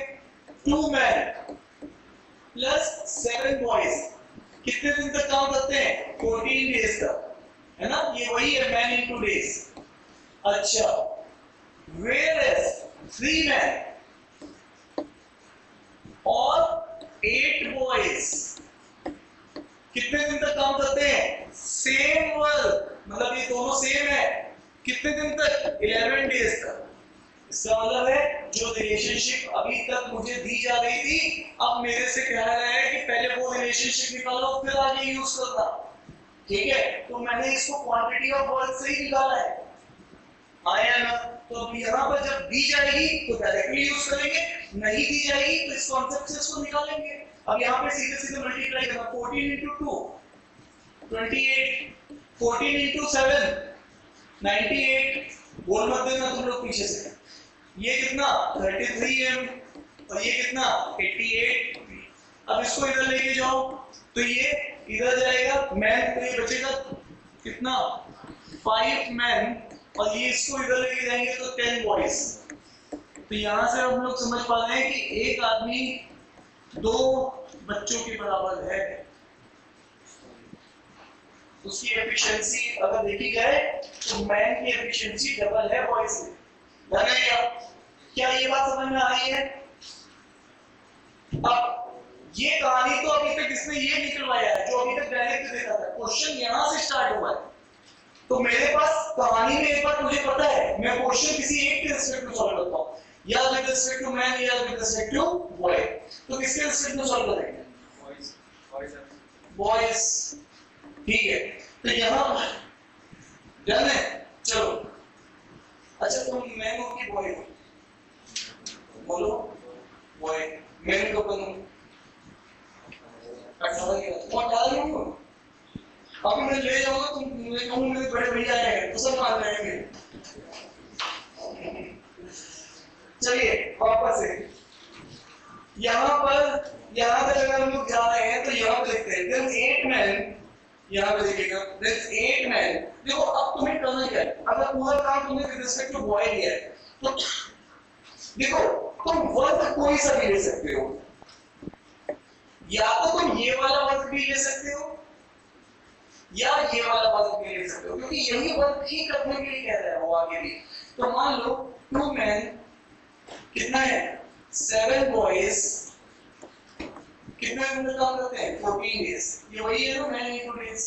2 मैन प्लस 7 बॉयज कितने दिन तक काम करते हैं? 14 डेज तक, है ना, ये वही है मैन इनटू डेज। अच्छा, whereas 3 मैन और 8 बॉयज कितने दिन तक काम करते हैं? सेम वर्क, मतलब ये दोनों सेम है, कितने दिन तक? 11 डेज तक। इसका मतलब है जो रिलेशनशिप अभी तक मुझे दी जा रही थी, अब मेरे से कह रहा है कि पहले वो रिलेशनशिप निकालो फिर आगे यूज करना। ठीक है, तो मैंने इसको क्वांटिटी ऑफ वर्क से ही निकाला है, आया ना। तो अब यहाँ पर जब दी जाएगी तो डायरेक्टली यूज करेंगे, नहीं दी जाएगी तो इस कॉन्सेप्ट से इसको निकालेंगे। अब यहाँ पे सीधे सीधे मल्टीप्लाई करना, 14 × 2 28, 14 × 7 98, बोल मत देना तुम लोग पीछे से। ये कितना? 33m, और ये कितना? 88। अब इसको इधर लेके जाओ तो ये इधर जाएगा मैन, तो ये बचेगा कितना? 5 मैन, और ये इसको इधर लेके जाएंगे तो 10 बॉयज। तो यहाँ से हम लोग समझ पा रहे हैं कि एक आदमी 2 बच्चों के बराबर है। उसकी एफिशिएंसी अगर देखी जाए तो मैन की एफिशिएंसी डबल है बॉयज से। लग गया? क्या ये बात समझ में आ रही है? अब ये कहानी तो अभी तक इसने ये निकलवाया है जो अभी तक डायरेक्ट देखा था, क्वेश्चन यहाँ से स्टार्ट हुआ है। तो मेरे पास कहानी में एक बात मुझे पता है, मैं क्वेश्चन किसी एक के रिस्पेक्ट में सॉल्व करता हूँ, या विद रिस्पेक्ट टू मैन या विद रिस्पेक्ट टू बॉय। तो किसके रिस्पेक्ट में सॉल्व करेंगे? बॉयज। ठीक है, तो यहाँ डन है। चलो अच्छा, तुम मैन हो कि बॉय हो? बोलो बॉय। मैन को बनूं 18 के बाद, 18 नहीं हो। अभी मैं ले जाऊंगा, तुम मुझे कहूँ मेरे बड़े भैया आए तो सब मान जाएंगे। चलिए वापस से यहाँ तक अगर हम लोग जा रहे हैं तो यहाँ पे देखते हैं देयर 8 मैन, यहाँ पे देखिएगा देयर 8 मैन। देखो अब तुम्हें करना क्या है, अगर पूरा काम तुमने विद रिस्पेक्ट टू बॉय लिया है तो देखो तुम वर्क कोई सा भी ले सकते हो, या तो तुम ये वाला वर्क भी ले सकते हो या ये वाला वर्क भी ले सकते हो, क्योंकि यही वर्क ही करने के लिए कह रहा है वो आगे भी। तो मान लो 2 मैन कितना है? 7 बॉयज कितने दिन काम करते हैं? 14 डेज। ये वही है ना मैन इनटू डेज।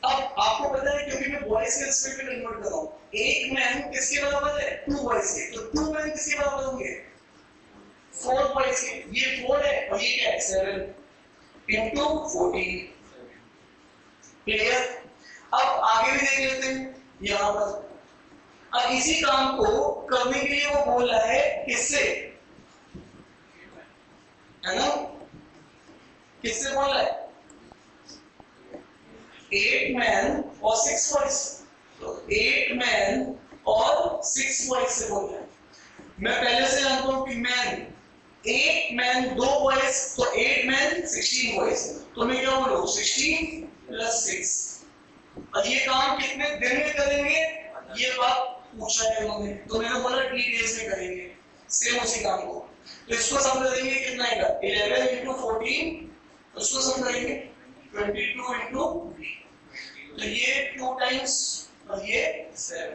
अब आपको पता है क्योंकि मैं बॉयज के रिस्पेक्ट में कन्वर्ट कर रहा हूं, एक मैन किसके बराबर है? 2 बॉयज के। तो 2 मैन किसके बराबर होंगे? 4 बॉयज के। ये 4 है और ये क्या है? 7 into 14। क्लियर? अब आगे भी देख लेते हैं। यहाँ पर। अब इसी काम को करने के लिए वो बोल रहा है किससे, है ना, किससे बोल रहा है, 8 मैन और 6 बॉयज। तो 8 मैन और 6 बॉयज से बोल रहा है। मैं पहले से जानता हूं कि मैन 8 मैन 2 बॉयज, तो 8 मैन 16 बॉयज। तो मैं क्या बोलूं 16 प्लस 6। और ये काम कितने दिन में करेंगे ये बात पूछा है उन्होंने, तो मैंने बोला डेज में करेंगे सेम उसी काम को। तो इसको समझेंगे कितना आएगा 11 into 14, उसको समझेंगे 22 into 3। तो ये 2 टाइम्स और ये 7,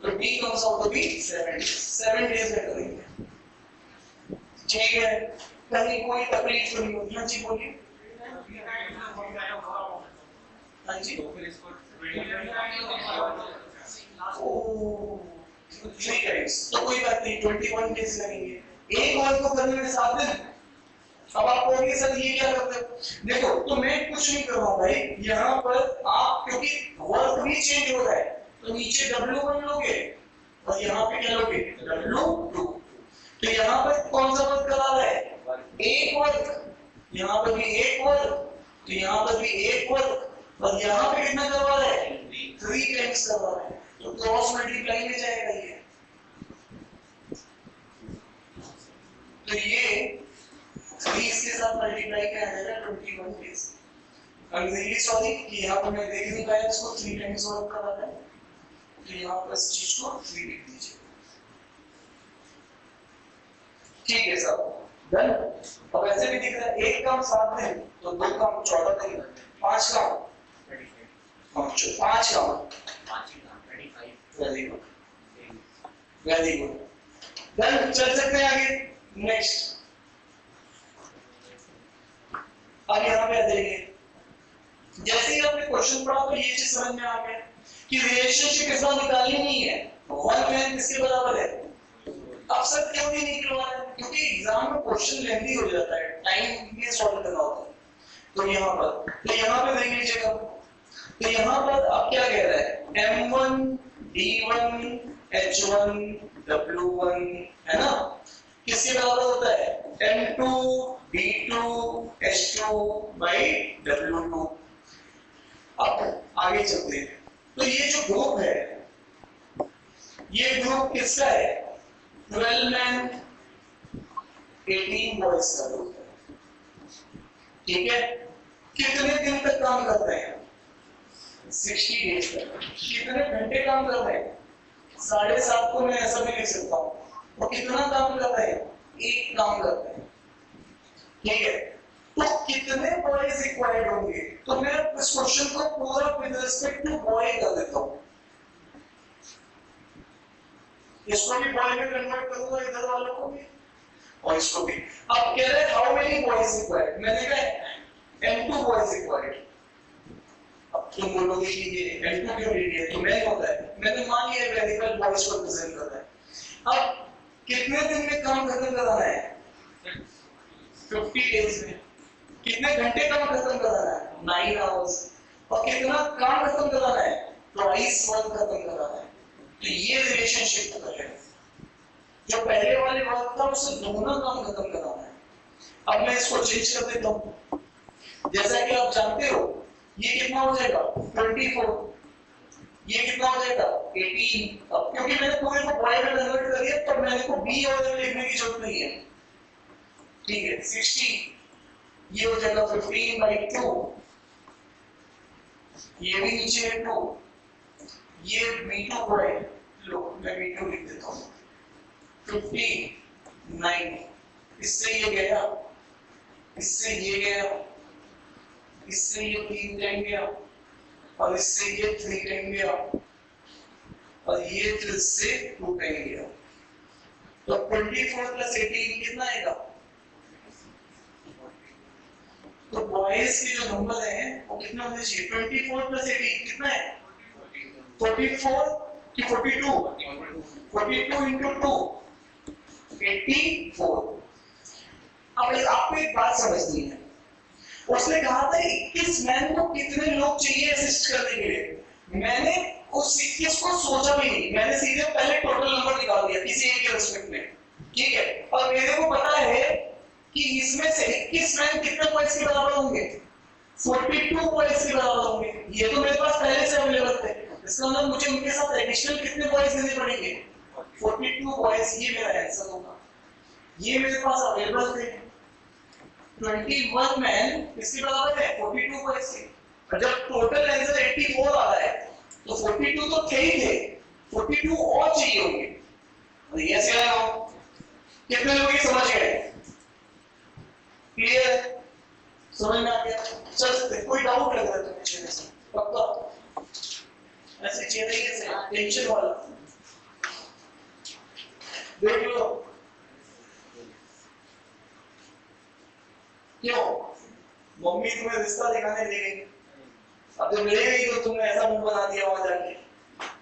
तो D comes out to be 7 days में करेंगे। ठीक है, कहीं कोई तकलीफ तो नहीं होगी। हाँ जी बोलिए। हाँ जी, ठीक है, तो कोई बात नहीं, 21 डेज लगेंगे। एक वर्क को करने में 7 दिन। अब आप कहोगे सर ये क्या करते हो, देखो तो मैं कुछ नहीं कर रहा हूँ भाई, यहाँ पर आप क्योंकि वर्क भी चेंज हो रहा है तो नीचे W1 लोगे और यहाँ पे क्या लोगे W2। तो यहाँ पर कौन सा वर्क करा रहा है, एक वर्क, यहाँ पर भी एक वर्क, तो यहाँ पर भी एक वर्क, और यहाँ पे कितना करवा रहा है 3 टाइम्स करवा रहा है। तो क्रॉस मल्टीप्लाई में जाएगा ये, तो ये 30 के साथ मल्टीप्लाई किया जाएगा 21 डेज। I'm really sorry कि यहाँ पर मैं देख नहीं पाया इसको 3 टाइम्स वर्क करा रहा है, तो यहाँ पर इस चीज को 3 लिख दीजिए। ठीक है सब डन। अब ऐसे भी दिख रहा है एक काम 7 दिन, तो 2 काम 14 दिन, 5 काम 5 काम 25। Very good, very good done. चल सकते हैं आगे नेक्स्ट। अब यहाँ पे आ जाइए, जैसे ही आपने क्वेश्चन पढ़ा तो ये चीज समझ में आ गया कि रिलेशनशिप इस बार निकालनी नहीं है, 1 मैन किसके बराबर है। अब सर क्यों नहीं निकलवा रहे, क्योंकि एग्जाम में क्वेश्चन लेंथी हो जाता है, टाइम में सॉल्व करना होता है। तो यहाँ पे देख लीजिएगा, तो यहाँ पर अब क्या कह रहा है M1 D1 H1 W1, है ना, किसके बराबर होता है M2 D2 H2 by W2। अब आगे चलते हैं, तो ये जो ग्रुप है, ये ग्रुप किसका है 12 मैन 18 बॉयज का ग्रुप है। ठीक है, कितने दिन तक काम करते हैं 60 डेज तक। कितने घंटे काम कर रहे हैं 7.5 को मैं ऐसा भी लिख सकता हूँ, और कितना काम कर रहे हैं एक काम करते हैं। ठीक है, तो कितने बॉयज रिक्वायर्ड होंगे, तो मैं इस क्वेश्चन को पूरा विद रिस्पेक्ट टू बॉय कर देता हूँ, इसको भी बॉय में कन्वर्ट करूंगा इधर वालों को भी और इसको भी। अब कह रहे हैं हाउ मेनी बॉयज रिक्वायर्ड, मैंने कहा M2 बॉयज रिक्वायर्ड। अब तुम बोलोगे कि ये M2 क्यों ले लिया, तो मैं होता है मैंने मान लिया वेरिएबल बॉयज को रिप्रेजेंट कर रहा है। अब कितने दिन में काम खत्म कराना है 50 डेज में। कितने घंटे काम खत्म कराना है 9 आवर्स, और कितना काम खत्म कराना है ट्वाइस वर्क खत्म कराना है। तो ये रिलेशनशिप है, जो पहले वाले वर्क था उससे दोगुना काम खत्म कराना है। अब मैं इसको चेंज कर देता हूं, जैसा कि आप जानते हो ये कितना हो जाएगा 24, ये कितना हो जाएगा 18। अब क्योंकि मैंने पूरे को बॉय में कन्वर्ट कर दिया तो मैंने को बी ऑर्डर लिखने की जरूरत नहीं है। ठीक है, 60 ये हो जाएगा 15/2, ये भी नीचे है 2, ये B2 बॉय, लो मैं B2 लिख देता हूँ 59। इससे ये गया, इससे ये गया, इससे ये 3 टाइम गया, और इससे ये 3 टाइम गया, और ये फिर से 2 टाइम गया। तो 24 + 18 कितना आएगा, तो बॉयज के जो नंबर हैं वो कितना होने चाहिए 24 + 18 कितना है 44 कि 42, 42 into 2 84। अब आपको एक बात समझनी है, उसने कहा था 21 मैन को कितने लोग चाहिए असिस्ट करने के लिए, मैंने उस 21 को सोचा भी नहीं, मैंने सीधे पहले टोटल नंबर निकाल दिया किसी एक के रिस्पेक्ट में, ठीक है। और मेरे को पता है कि इसमें से 21 मैन कितने पॉइंट्स के बराबर होंगे, 42 पॉइंट्स के बराबर होंगे। ये तो मेरे पास पहले से अवेलेबल थे, इसका मतलब मुझे उनके साथ एडिशनल कितने पॉइंट्स देने पड़ेंगे, 42 पॉइंट्स। ये मेरा आंसर होगा, ये मेरे पास अवेलेबल थे। 21 मैन किसके बराबर है, 42 पॉइंट्स के। और जब टोटल आंसर 84 आ रहा है तो 42 तो थे ही थे, 42 और चाहिए होंगे। और ये ऐसे आया हो, कितने लोग ये समझ गए, क्लियर, समझ में आ गया। चल कोई डाउट लग रहा है तुम्हें चेहरे से, पक्का ऐसे चेहरे कैसे टेंशन वाला, देख लो क्यों मम्मी तुम्हें रिश्ता दिखाने ले गई, अब जब ले गई तो तुमने ऐसा मुंह बना दिया वहां जाके,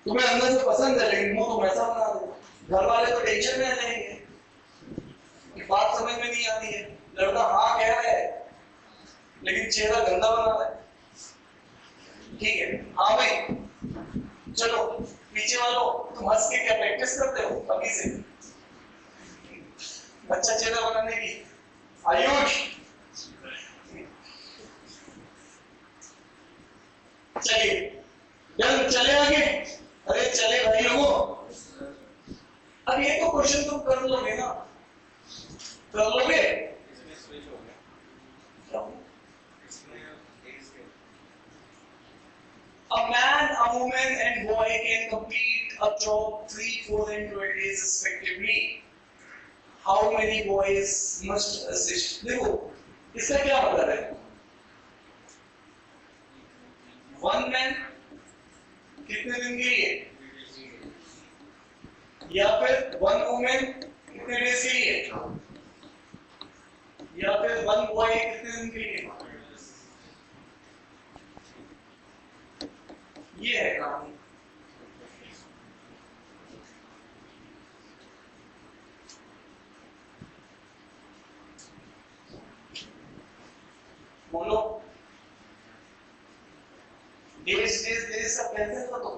तुम्हें अंदर से पसंद है लेकिन मुंह तुम ऐसा बना दो। घर वाले तो टेंशन में रहेंगे कि बात समझ में नहीं आती है, लड़का हाँ कह रहा है लेकिन चेहरा गंदा बना रहा है, ठीक है। हाँ भाई चलो पीछे वालों, तुम हंस के क्या प्रैक्टिस करते हो अभी से अच्छा चेहरा बनाने की। आयुष चलिए जल्द चले आगे, अरे चले भाई लोगों। अब ये तो क्वेश्चन तुम कर लोगे ना, कर लोगे। A man, a woman and boy can complete a job 3, 4 and 12 days respectively. How many boys must assist? देखो इसका क्या मतलब है, 1 man कितने दिन के लिए, या फिर 1 woman कितने डेज के लिए, या फिर 1 boy कितने दिन के लिए। ये है कहानी। बोलो डेज सब कैंसिल कर दो,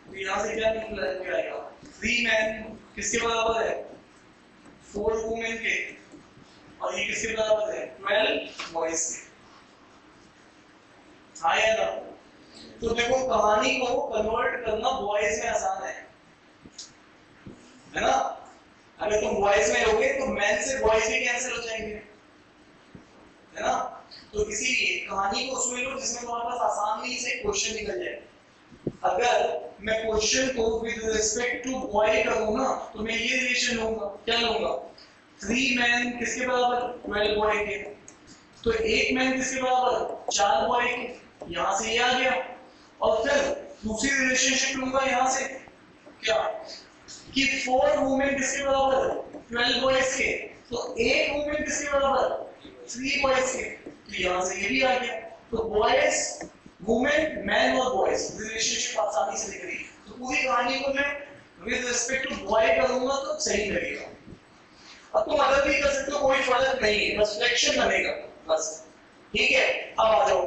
तो यहां से क्या निकला क्या आएगा, 3 मैन किसके बराबर है, 4 वुमेन के, और ये किसके बराबर है, 12 बॉयज के। आया ना। तो देखो कहानी को कन्वर्ट करना बॉयज में आसान है ना। अगर तुम बॉयज में लोगे तो मैन से बॉयज भी कैंसिल हो जाएंगे, है ना। तो इसीलिए कहानी को उसमें लो जिसमें तुम्हारे पास आसानी से क्वेश्चन निकल जाए। अगर मैं क्वेश्चन को विद रिस्पेक्ट टू बॉय करूं ना तो मैं ये रिलेशन लूंगा, क्या लूंगा, 3 मैन किसके बराबर, 12 बॉय के, तो 1 मैन किसके बराबर, 4 बॉय के, यहां से ये आ गया। और फिर दूसरी रिलेशनशिप लूंगा यहां से, क्या कि 4 वुमेन किसके बराबर, 12 बॉयज के, तो 1 वुमेन किसके बराबर, 3 बॉयज के, तो यहां से ये भी आ गया। तो बॉयज वुमेन मैन और बॉयज रिलेशनशिप आसानी से दिख रही है। तो पूरी कहानी को मैं विद रिस्पेक्ट टू बॉय करूंगा तो सही लगेगा। अब तुम अदर भी कर सकते हो, कोई फर्क नहीं है, बस फ्लेक्शन बनेगा बस, ठीक है। अब आ जाओ,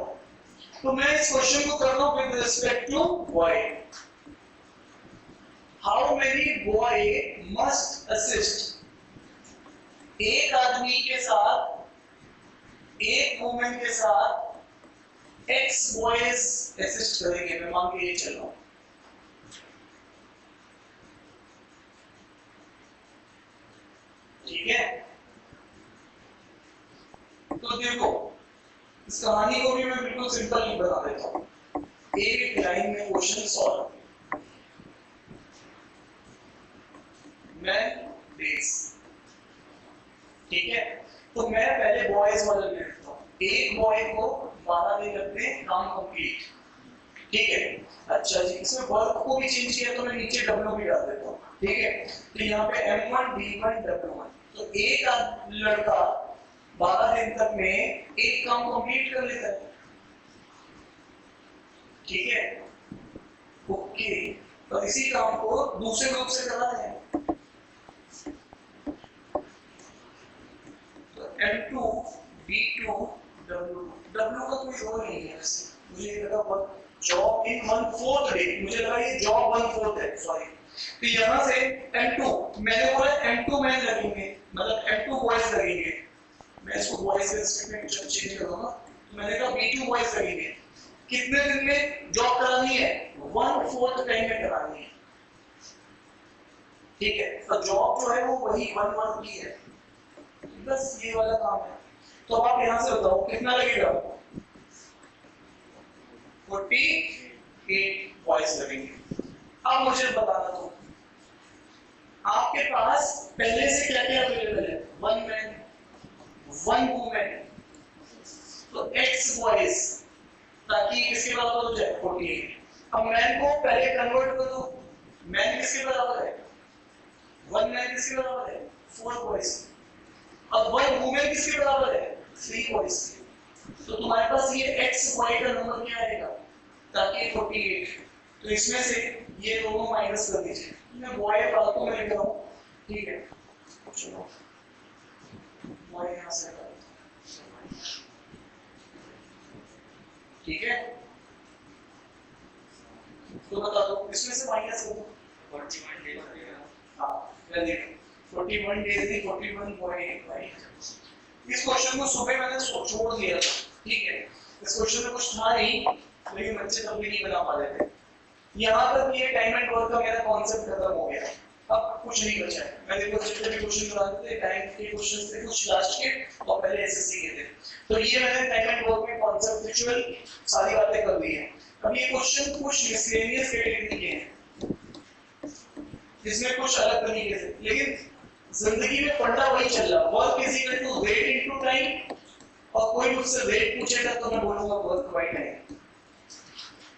तो मैं इस क्वेश्चन को कर रहा हूं with respect to boy. How many boy must assist, एक आदमी के साथ, एक वुमेन के साथ X बॉयज असिस्ट करेंगे, मैं मान के ये चल रहा हूं, ठीक है। तो देखो इस कहानी को भी मैं बिल्कुल सिंपल ही बना देता हूं, एक लाइन में क्वेश्चन सॉल्व। मैन डेज, ठीक है। तो मैं पहले बॉयज वाला ले लेता हूं, एक बॉय को 12 दिन लगते हैं काम कंप्लीट, ठीक है। अच्छा जी, इसमें वर्क को भी चेंज किया तो मैं नीचे W भी डाल देता हूं, ठीक है। तो यहाँ पे M1 D1 W1, तो एक लड़का 12 दिन तक में एक काम कंप्लीट कर लेता है, ठीक है, ओके। तो इसी काम को दूसरे ग्रुप से करना है, तो M2 D2 W का कोई रोल नहीं है वैसे, मुझे ये लगा बहुत जॉब इन 1/4 डे, मुझे लगा ये जॉब 1/4 है, सॉरी। तो यहां से M2 मैंने बोला M2 मैन लगेंगे, मतलब M2 बॉयज लगेंगे। मैं इसको बॉयज के रिस्पेक्ट में कुछ चेंज कर दूंगा, तो मैंने कहा B2 बॉयज लगेंगे। कितने दिन में जॉब करानी है? 1/4 टाइम में करानी है, ठीक है। तो जॉब जो है वो वही 1 मंथ की है, बस ये वाला काम है। तो आप यहां से बताओ कितना लगेगा? 48 बॉयज लगेंगे। अब मुझे बताना दो, आपके पास पहले से क्या क्या अवेलेबल है? 1 मैन 1 वुमेन, तो X बॉयज, ताकि किसके बराबर हो जाए? 48। अब मैन को पहले कन्वर्ट कर दो, मैन किसके बराबर है? 1 मैन किसके बराबर है? 4 बॉयज। अब 1 वुमेन किसके बराबर है? 3 बॉयज। तो तुम्हारे पास ये X Y का नंबर क्या आएगा? ताकि 48। तो इसमें से ये दोनों माइनस कर दीजिए, मैं बॉय फालतू में लिख रहा हूं, ठीक है। चलो बॉय यहां से कर, ठीक है। तो बता दो इसमें से माइनस कर दो।
41 डेज लगेगा।
हां वेरी गुड, 41 डेज नहीं 41 बॉय, राइट। इस क्वेश्चन को सुबह मैंने छोड़ दिया था, ठीक है। इस क्वेश्चन में कुछ था नहीं, लेकिन बच्चे तब भी नहीं बना पा रहे थे। यहाँ तक ये टाइम एंड वर्क का मेरा कॉन्सेप्ट खत्म हो गया, अब कुछ नहीं बचा है। मैं देखो जितने भी क्वेश्चन बनाते थे टाइम के क्वेश्चंस थे, कुछ लास्ट के और पहले एसएससी के थे। तो ये मैंने टाइम एंड वर्क में कॉन्सेप्चुअल सारी बातें कर दी हैं। अब ये क्वेश्चन कुछ मिसलेनियस कैटेगरी के हैं, जिसमें कुछ अलग तरीके से, लेकिन जिंदगी में फंडा वही चल रहा, work is equal to rate into time. और कोई मुझसे रेट पूछेगा तो मैं बोलूंगा वर्क बाय टाइम।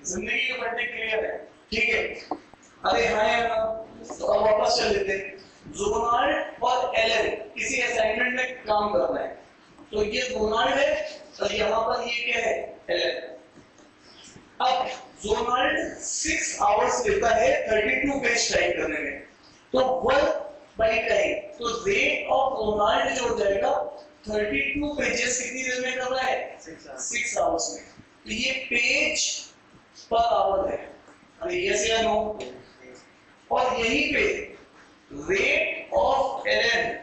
जिंदगी के फंडे क्लियर है, ठीक है। अरे हाँ यार, तो अब वापस चल लेते हैं। जोनाल्ड और एलन किसी असाइनमेंट में काम करना है, तो ये जोनाल्ड है और यहाँ पर ये क्या है? एलन। अब जोनाल्ड 6 आवर्स लेता है 32 पेज टाइप करने में, तो वर्क बाय टाइम, तो रेट ऑफ जोनाल्ड जो हो जाएगा 32 पेजेस कितनी देर में कर रहा है? 6 आवर्स में। तो ये पेज पर आवर है, अरे यस या नो? और यहीं पे रेट ऑफ एलन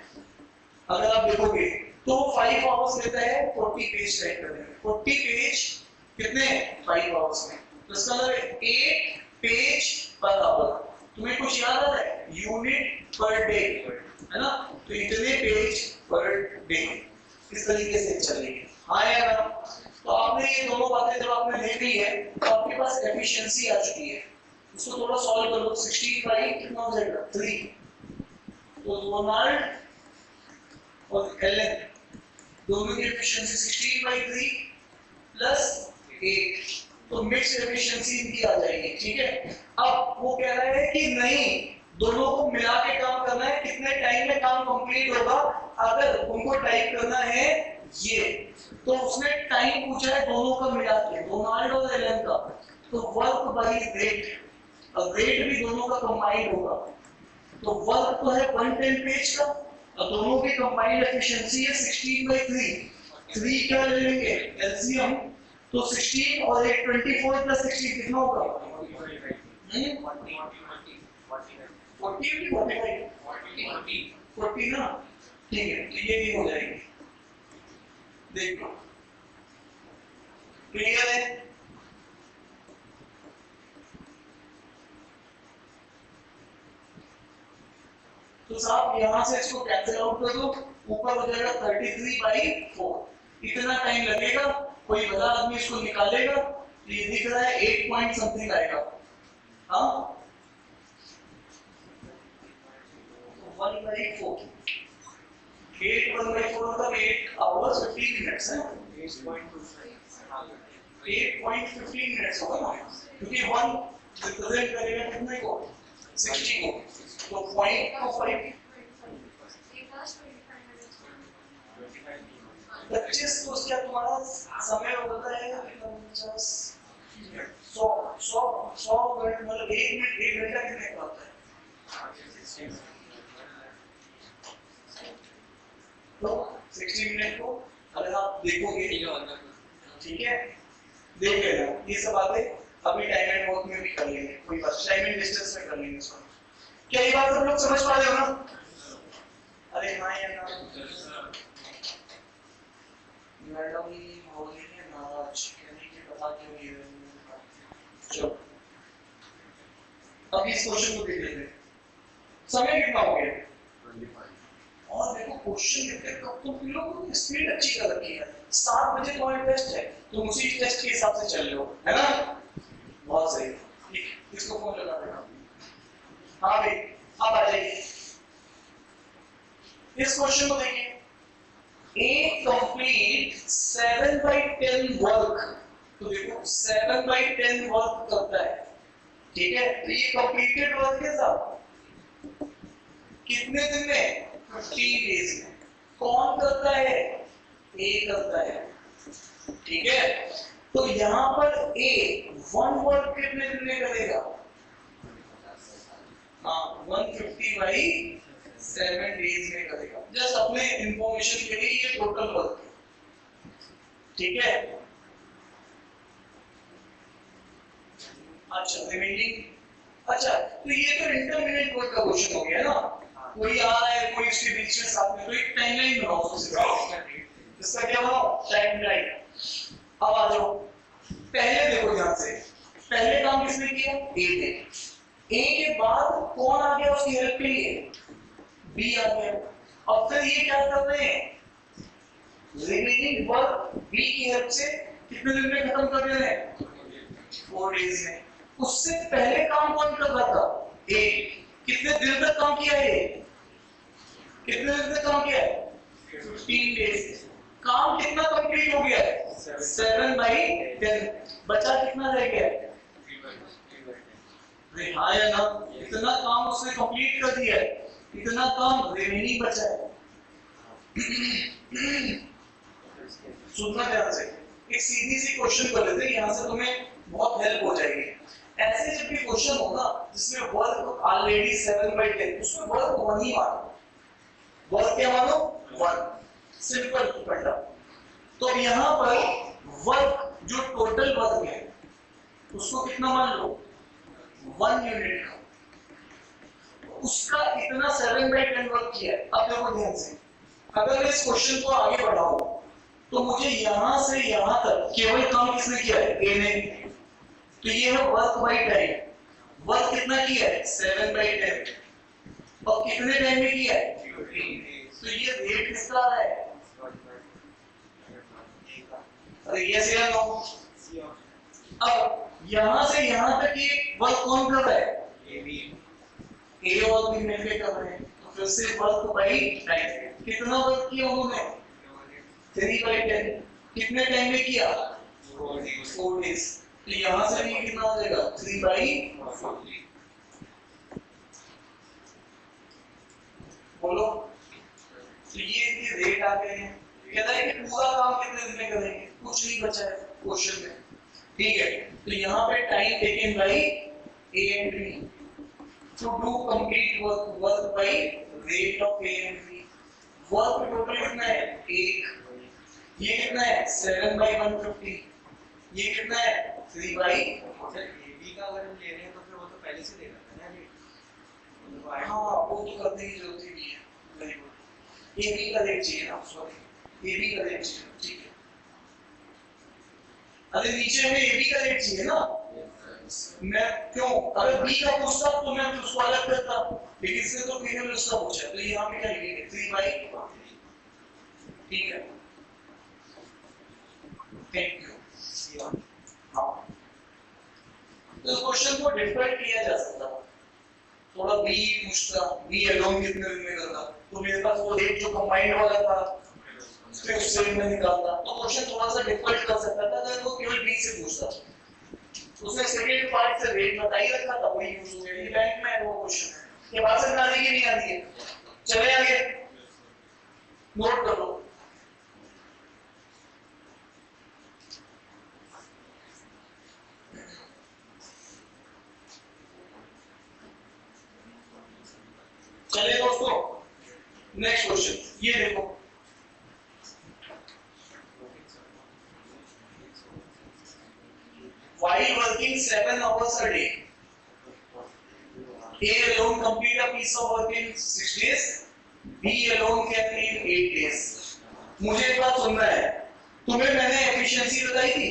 अगर आप देखोगे तो 5 आवर्स लेता है 40 पेज टाइप करने में। 40 पेज कितने? 5 आवर्स में। तो इसका मतलब है 8 पेज पर आवर। तुम्हें कुछ याद आ रहा है? यूनिट पर डे, है ना? तो इतने पेज पर डे इस तरीके से चल रही है। हाँ या ना? तो आपने ये दोनों बातें जब आपने देख ली है तो आपके पास एफिशिएंसी आ चुकी है। इसको थोड़ा सॉल्व कर लो। 65 कितना हो जाएगा? 3। तो जोनाल्ड और एलन दोनों की एफिशिएंसी 16/3 प्लस 8, तो मिक्स एफिशिएंसी इनकी आ जाएगी, ठीक है। अब वो कह रहा है कि नहीं, दोनों को मिला के काम करना है, कितने टाइम में काम कंप्लीट होगा अगर उनको टाइप करना है ये। तो उसने टाइम पूछा है दोनों का मिला के, डोनाल्ड और एलन का, तो वर्क बाय रेट, अब रेट भी दोनों का कंबाइंड होगा। तो वर्क तो है 110 पेज का और दोनों की कंबाइंड एफिशिएंसी है 16/3। 3 क्या ले लेंगे? एलसीएम, तो 16 और 8 24 प्लस 16 कितना होगा? 40 ना, ठीक है। तो ये भी हो जाएगी, देखो क्लियर है? तो साहब यहां से इसको कैंसिल आउट कर दो, ऊपर हो जाएगा 33/4। इतना टाइम लगेगा, कोई बड़ा आदमी इसको निकालेगा तो ये दिख रहा है 8 पॉइंट समथिंग आएगा। हाँ 1/4, 8/4 मतलब 8 आवर्स 15 मिनट्स है। 8.15 मिनट्स होगा ना, क्योंकि 1 रिप्रेजेंट करेगा कितने को? 60 को, तो 0.25 25 तो क्या तुम्हारा समय होता है 50 100 मिनट, मतलब 1 मिनट 1 घंटा कितने का होता है? तो 60 मिनट को अगर आप देखोगे, ठीक है, देख लेना ये सब बातें। अभी क्या ये बात सब लोग समझ पा रहे हो ना? अरे हाँ या ना? मैडम हो रही है नाराज, कहने की बता क्यों नहीं रही? चलो अब इस क्वेश्चन को देख लेते हैं। समय कितना हो गया? 25। और देखो क्वेश्चन लिखते कब तुम लोगों ने स्पीड अच्छी कर रखी है। 7 बजे तुम्हारा टेस्ट है, तुम उसी टेस्ट के हिसाब से चल रहे हो, है ना? बहुत सही। ठीक, इसको फोन लगा देना। हाँ भाई अब आ जाइए इस क्वेश्चन को देखिए। A complete 7/10 वर्क, तो देखो 7/10 वर्क करता है, ठीक है? तो ये कंप्लीटेड वर्क है साहब कितने दिन में? 15 डेज में। कौन करता है? A करता है, ठीक है? तो यहां पर A 1 वर्क कितने दिन में करेगा? हाँ 150/7 डेज में करेगा। जस्ट अपने इंफॉर्मेशन के लिए ये टोटल वर्क है, ठीक है? अच्छा रिमेनिंग, अच्छा तो ये तो इंटरमीडिएट वर्क का क्वेश्चन हो गया ना। कोई आ रहा है, कोई उसके बीच में साथ में, तो एक टाइमलाइन बनाओ उससे। इसका क्या बनाओ? टाइमलाइन। अब आ जाओ, पहले देखो ध्यान से, पहले काम किसने किया? ए ने। ए के बाद कौन आ गया उसकी हेल्प के लिए? बी आ गया। अब फिर ये क्या कर रहे हैं? रिमेनिंग वर्क बी की हेल्प से कितने दिन में खत्म कर रहे हैं? 4 डेज में। उससे पहले काम कौन कर रहा था? ए। कितने दिन तक काम किया है? कितने दिन तक काम किया है? 15 डेज। काम कितना कंप्लीट हो गया है? 7/10। बचा कितना रह गया? हाँ या ना? इतना काम उसने कंप्लीट कर दिया है, इतना काम रिमेनिंग बचा है। सुनना ध्यान से, एक सीधी सी क्वेश्चन कर लेते हैं, यहां से तुम्हें बहुत हेल्प हो जाएगी। ऐसे जब भी क्वेश्चन हो ना जिसमें वर्क ऑलरेडी 7/10, उसमें वर्क 1 ही मानो। वर्क क्या मानो? 1। सिंपल फंडा। तो यहां पर वर्क जो टोटल वर्क है उसको कितना मान लो? 1 यूनिट का। उसका इतना 7/10 वर्क किया है। अब देखो ध्यान से, अगर मैं इस क्वेश्चन को आगे बढ़ाऊं तो मुझे यहां से यहां तक केवल काम किसने किया है? ए ने। तो ये है वर्क बाय टाइम। वर्क कितना किया है? 7/10। और कितने टाइम में किया है? 15। तो ये रेट किसका आ रहा है? अरे यस या नो? अब यहां से यहां तक ये वर्क कौन कर रहा है? ए और बी मिलकर कर रहे हैं। तो फिर से वर्क बाय टाइम। कितना वर्क किया उन्होंने? 3/10। कितने टाइम में किया? 4 डेज। तो यहां से भी कितना हो जाएगा? 3/40। बोलो। तो ये रेट आ गए हैं। कहता है कि पूरा काम कितने दिन में करेंगे? कुछ नहीं बचा है क्वेश्चन में, ठीक है? तो यहाँ पे time taken by A and B to do complete work by rate of A and B. Work total कितना है? 1। ये कितना है? 7/150। ये कितना है? 3/।
एबी का अगर हम ले रहे हैं तो फिर वो तो पहले से दे रखा है ना।
हाँ वो तो करने की जरूरत ही नहीं है। Very good. एबी का रेट चाहिए ना, सॉरी एबी का रेट चाहिए, ठीक है? अरे नीचे में एबी का रेट चाहिए ना। मैं क्यों, अगर बी का पूछता तो मैं उसको अलग करता, लेकिन इसने तो केवल उसका पूछा, तो यहाँ पे क्या लिखेंगे? 3/। ठीक है, थैंक यू। हाँ तो क्वेश्चन को डिफाइन किया जा सकता है। थोड़ा बी पूछता, बी एलोन कितने दिन में करता, तो मेरे पास वो रेट जो कंबाइंड वाला था फिर उससे मैं निकालता, तो क्वेश्चन थोड़ा सा डिफाइन कर सकता था अगर वो केवल बी से पूछता। उसने सेकंड पार्ट से रेट बता ही रखा था, वही यूज हो गया। ये बैंक में है वो क्वेश्चन है, ये बात समझ आ रही है नहीं आ रही है? चले आगे नोट कर लो। चले दोस्तों नेक्स्ट क्वेश्चन ये देखो, while working 7 hours a day, A alone complete a piece of work in 6 days, B alone can in 8 days. मुझे एक बात सुनना है, तुम्हें मैंने एफिशिएंसी बताई थी?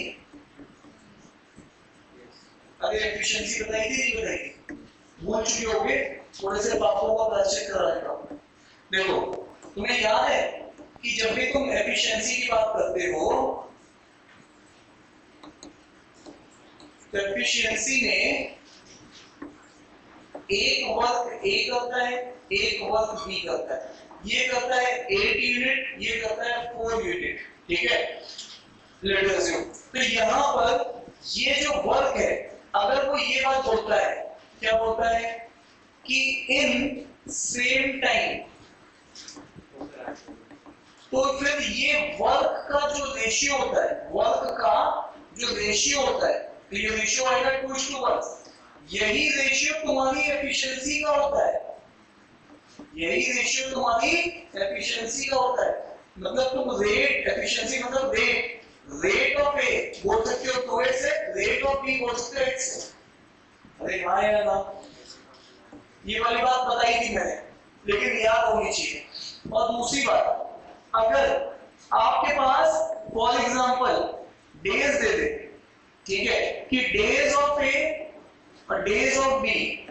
अरे एफिशिएंसी बताई थी नहीं बताई थी? भूल चुके होगे, थोड़े से बातों को परिचित करा देता हूं। देखो, तुम्हें याद है कि जब भी तुम एफिशिएंसी की बात करते हो तो एफिशिएंसी में एक वर्क A करता है, एक वर्क B करता है। ये करता है 8 यूनिट, ये करता है 4 यूनिट, ठीक है? लेट अस अज्यूम, तो यहाँ पर ये जो वर्क है, अगर वो ये बात बोलता है, क्या बोलता है कि इन सेम टाइम, तो फिर ये वर्क का जो रेशियो होता है, वर्क का जो रेशियो होता है, तो ये रेशियो आएगा 2:1। यही रेशियो तुम्हारी एफिशिएंसी का होता है, यही रेशियो तुम्हारी एफिशिएंसी का होता है। मतलब तुम रेट, एफिशिएंसी मतलब रेट ऑफ ए बोल सकते हो 2x से, रेट ऑफ बी बोल सकते हो x से। अरे हाँ या ना, ये वाली बात बताई थी मैंने, लेकिन याद होनी चाहिए। और दूसरी बात, अगर आपके पास फॉर एग्जांपल डेज दे दे, ठीक है, कि डेज ऑफ ए और डेज ऑफ बी,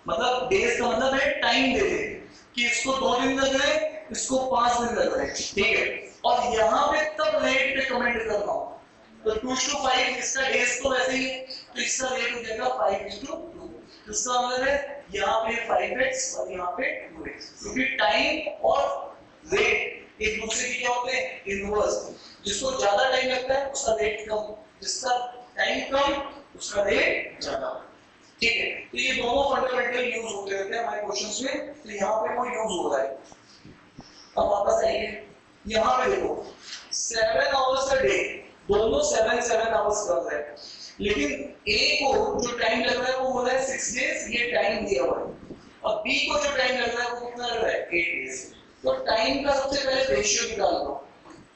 मतलब डेज का मतलब है टाइम दे दे कि इसको 2 दिन लग रहे, इसको 5 दिन लग रहे, ठीक है, और यहाँ पे तब रेट पे कमेंट करना हो, तो 2:5 इसका डेज तो वैसे ही है, तो इसका रेट हो जाएगा 5:2। इसका मतलब है यहाँ पे 5x और यहाँ पे 2x, क्योंकि टाइम और रेट एक दूसरे की क्या होते हैं, इनवर्स। जिसको ज्यादा टाइम लगता है उसका रेट कम, जिसका टाइम कम उसका रेट ज्यादा, ठीक है? तो ये दोनों फंडामेंटल यूज होते रहते हैं हमारे क्वेश्चंस में, तो यहाँ पे वो यूज हो रहा है। अब वापस आइए, यहाँ पे देखो 7 आवर्स अ डे, दोनों 7 आवर्स कर रहे हैं, लेकिन A को जो टाइम लग रहा है वो हो रहा है 6 डेज, ये टाइम दिया हुआ है, और B को जो टाइम लग रहा है वो कितना लग रहा है 8 डेज। तो टाइम का सबसे पहले रेशियो निकाल लो,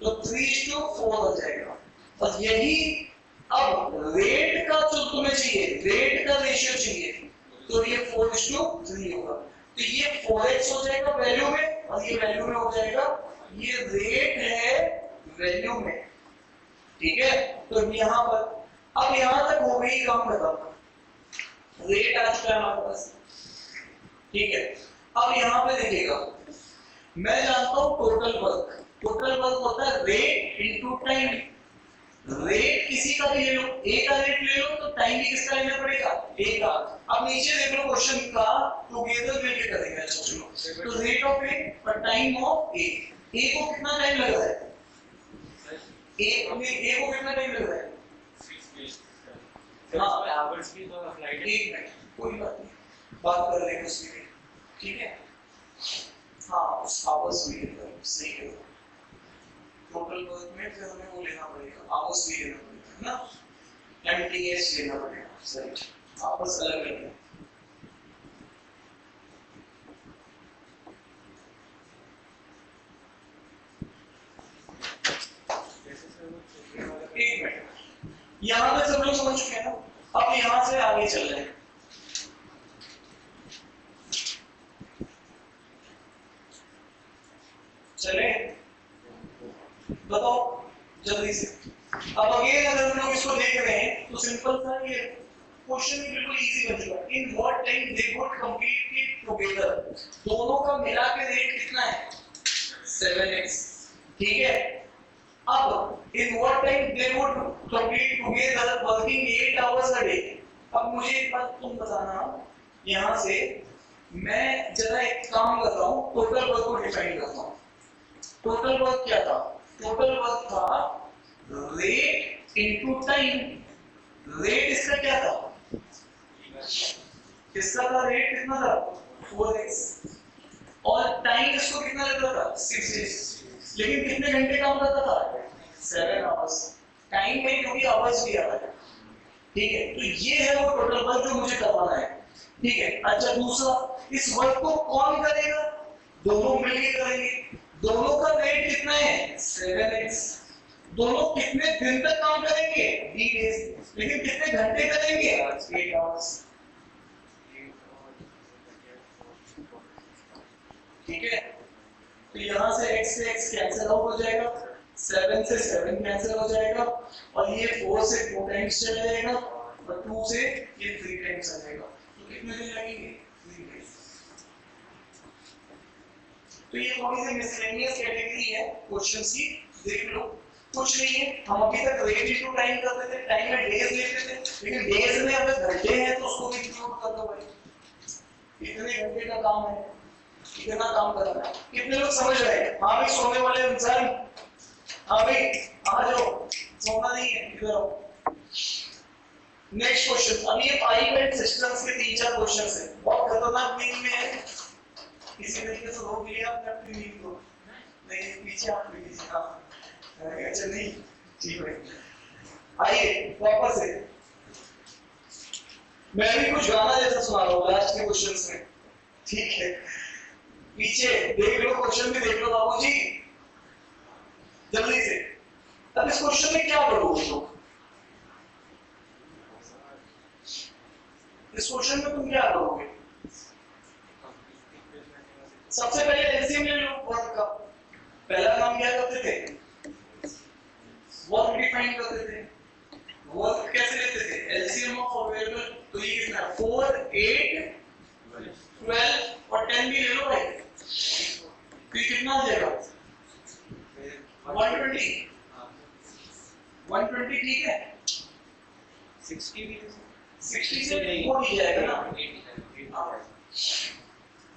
तो 3:4 हो जाएगा। और यही अब रेट का जो तुम्हें चाहिए, रेट का रेशियो चाहिए, तो ये 4:3 होगा। तो ये 4x हो जाएगा वैल्यू में, और ये वैल्यू में हो जाएगा, ये रेट है वैल्यू में, ठीक है? तो यहाँ पर अब यहाँ तक हो गई काम खत्म, रेट आ चुका है हमारे पास, ठीक है? अब यहाँ पे देखिएगा, मैं जानता हूँ टोटल वर्क, टोटल वर्क होता है रेट इनटू टाइम। रेट किसी का भी ले लो, ए का रेट ले लो, तो टाइम भी किसका लेना पड़ेगा, ए का। अब नीचे देख लो क्वेश्चन का, टुगेदर मिलके करेंगे। अच्छा चलो, तो रेट ऑफ ए और टाइम ऑफ ए, ए को कितना टाइम लग रहा है, ए को कितना टाइम लग रहा है, हाँ
आवर्स भी तो अप्लाइड है,
1 मिनट, कोई बात नहीं, बात कर लेंगे उसकी, ठीक है? हाँ उस आवर्स भी सही है, टोटल वर्क में फिर हमें वो लेना पड़ेगा, आवर्स भी लेना पड़ेगा ना, एमटीएस लेना पड़ेगा, सही, आवर्स अलग अलग है। एक मिनट, यहाँ पे सब लोग समझ चुके हैं ना? अब यहाँ से आगे चल रहे हैं, चले बताओ जल्दी से। अब अगेन अगर हम लोग इसको देख रहे हैं तो सिंपल सा ये क्वेश्चन ही बिल्कुल इजी बन चुका है। In what time they could complete it together, दोनों का मिला के रेट कितना है 7x, ठीक है? अब in what time they would complete together working 8 hours a day. अब मुझे एक बात तुम बताना, यहाँ से मैं जरा एक काम कर रहा हूँ, टोटल वर्क को डिफाइन करता हूँ। टोटल वर्क क्या था, टोटल वर्क था रेट इनटू टाइम। रेट इसका क्या था, इसका था रेट कितना था 4x, और टाइम इसको कितना लगता था 6 डेज, लेकिन कितने घंटे काम करता था 7 आवर्स। टाइम में क्योंकि आवर्स भी आता है, ठीक है? तो ये है वो टोटल वर्क जो मुझे करवाना है, ठीक है? अच्छा दूसरा, इस वर्क को कौन करेगा, दोनों मिलकर करेंगे, दोनों का रेट कितना है 7x, दोनों कितने दिन तक काम करेंगे 3 डेज, लेकिन कितने घंटे करेंगे 8 आवर्स। ठीक है, तो यहाँ से x से x कैंसिल आउट हो जाएगा, 7 से 7 कैंसिल हो जाएगा, और ये 4 से 4 टाइम्स चला जाएगा, और 2 से ये 3 टाइम्स आ जाएगा। तो कितने दिन लगेंगे? 3 डेज। तो ये थोड़ी सी मिसलेनियस कैटेगरी है क्वेश्चंस की, देख लो। कुछ नहीं है, हम अभी तक रेट टू टाइम करते थे, टाइम में डेज लेते थे, लेकिन डेज में अगर घंटे हैं तो उसको भी इंक्लूड कर दो भाई। इतने घंटे का काम है, कितना काम करना है। कितने लोग समझ रहे हैं? हाँ भाई, सोने वाले इंसान, हाँ भाई आ जाओ, सोना नहीं है, इधर आओ। नेक्स्ट क्वेश्चन, अब ये पाइप एंड सिस्टम्स के 3-4 क्वेश्चंस है, बहुत खतरनाक मीनिंग में है। किसी तरीके से रोक लिया आपने अपनी मीनिंग को, नहीं पीछे आप लीजिए। हाँ अच्छा, नहीं ठीक है, आइए वापस से मैं भी कुछ गाना जैसा सुना रहा हूँ लास्ट के क्वेश्चंस में, ठीक है। पीछे देख लो, क्वेश्चन भी देख लो बाबूजी, जल्दी से। अब इस क्वेश्चन में क्या करोगे तुम? इस क्वेश्चन में तुम क्या करोगे? सबसे पहले एलसीएम ले लो वर्क का। पहला काम क्या करते थे? वर्क डिफाइन करते थे। वर्क कैसे लेते थे? एलसीएम ऑफ अवेलेबल, तो ये कितना है? 4, 8, 12 और 10 भी ले लो भाई, तो ये कितना आ जाएगा? 120। 120 ठीक है।
60 भी
60 से वो भी जाएगा ना,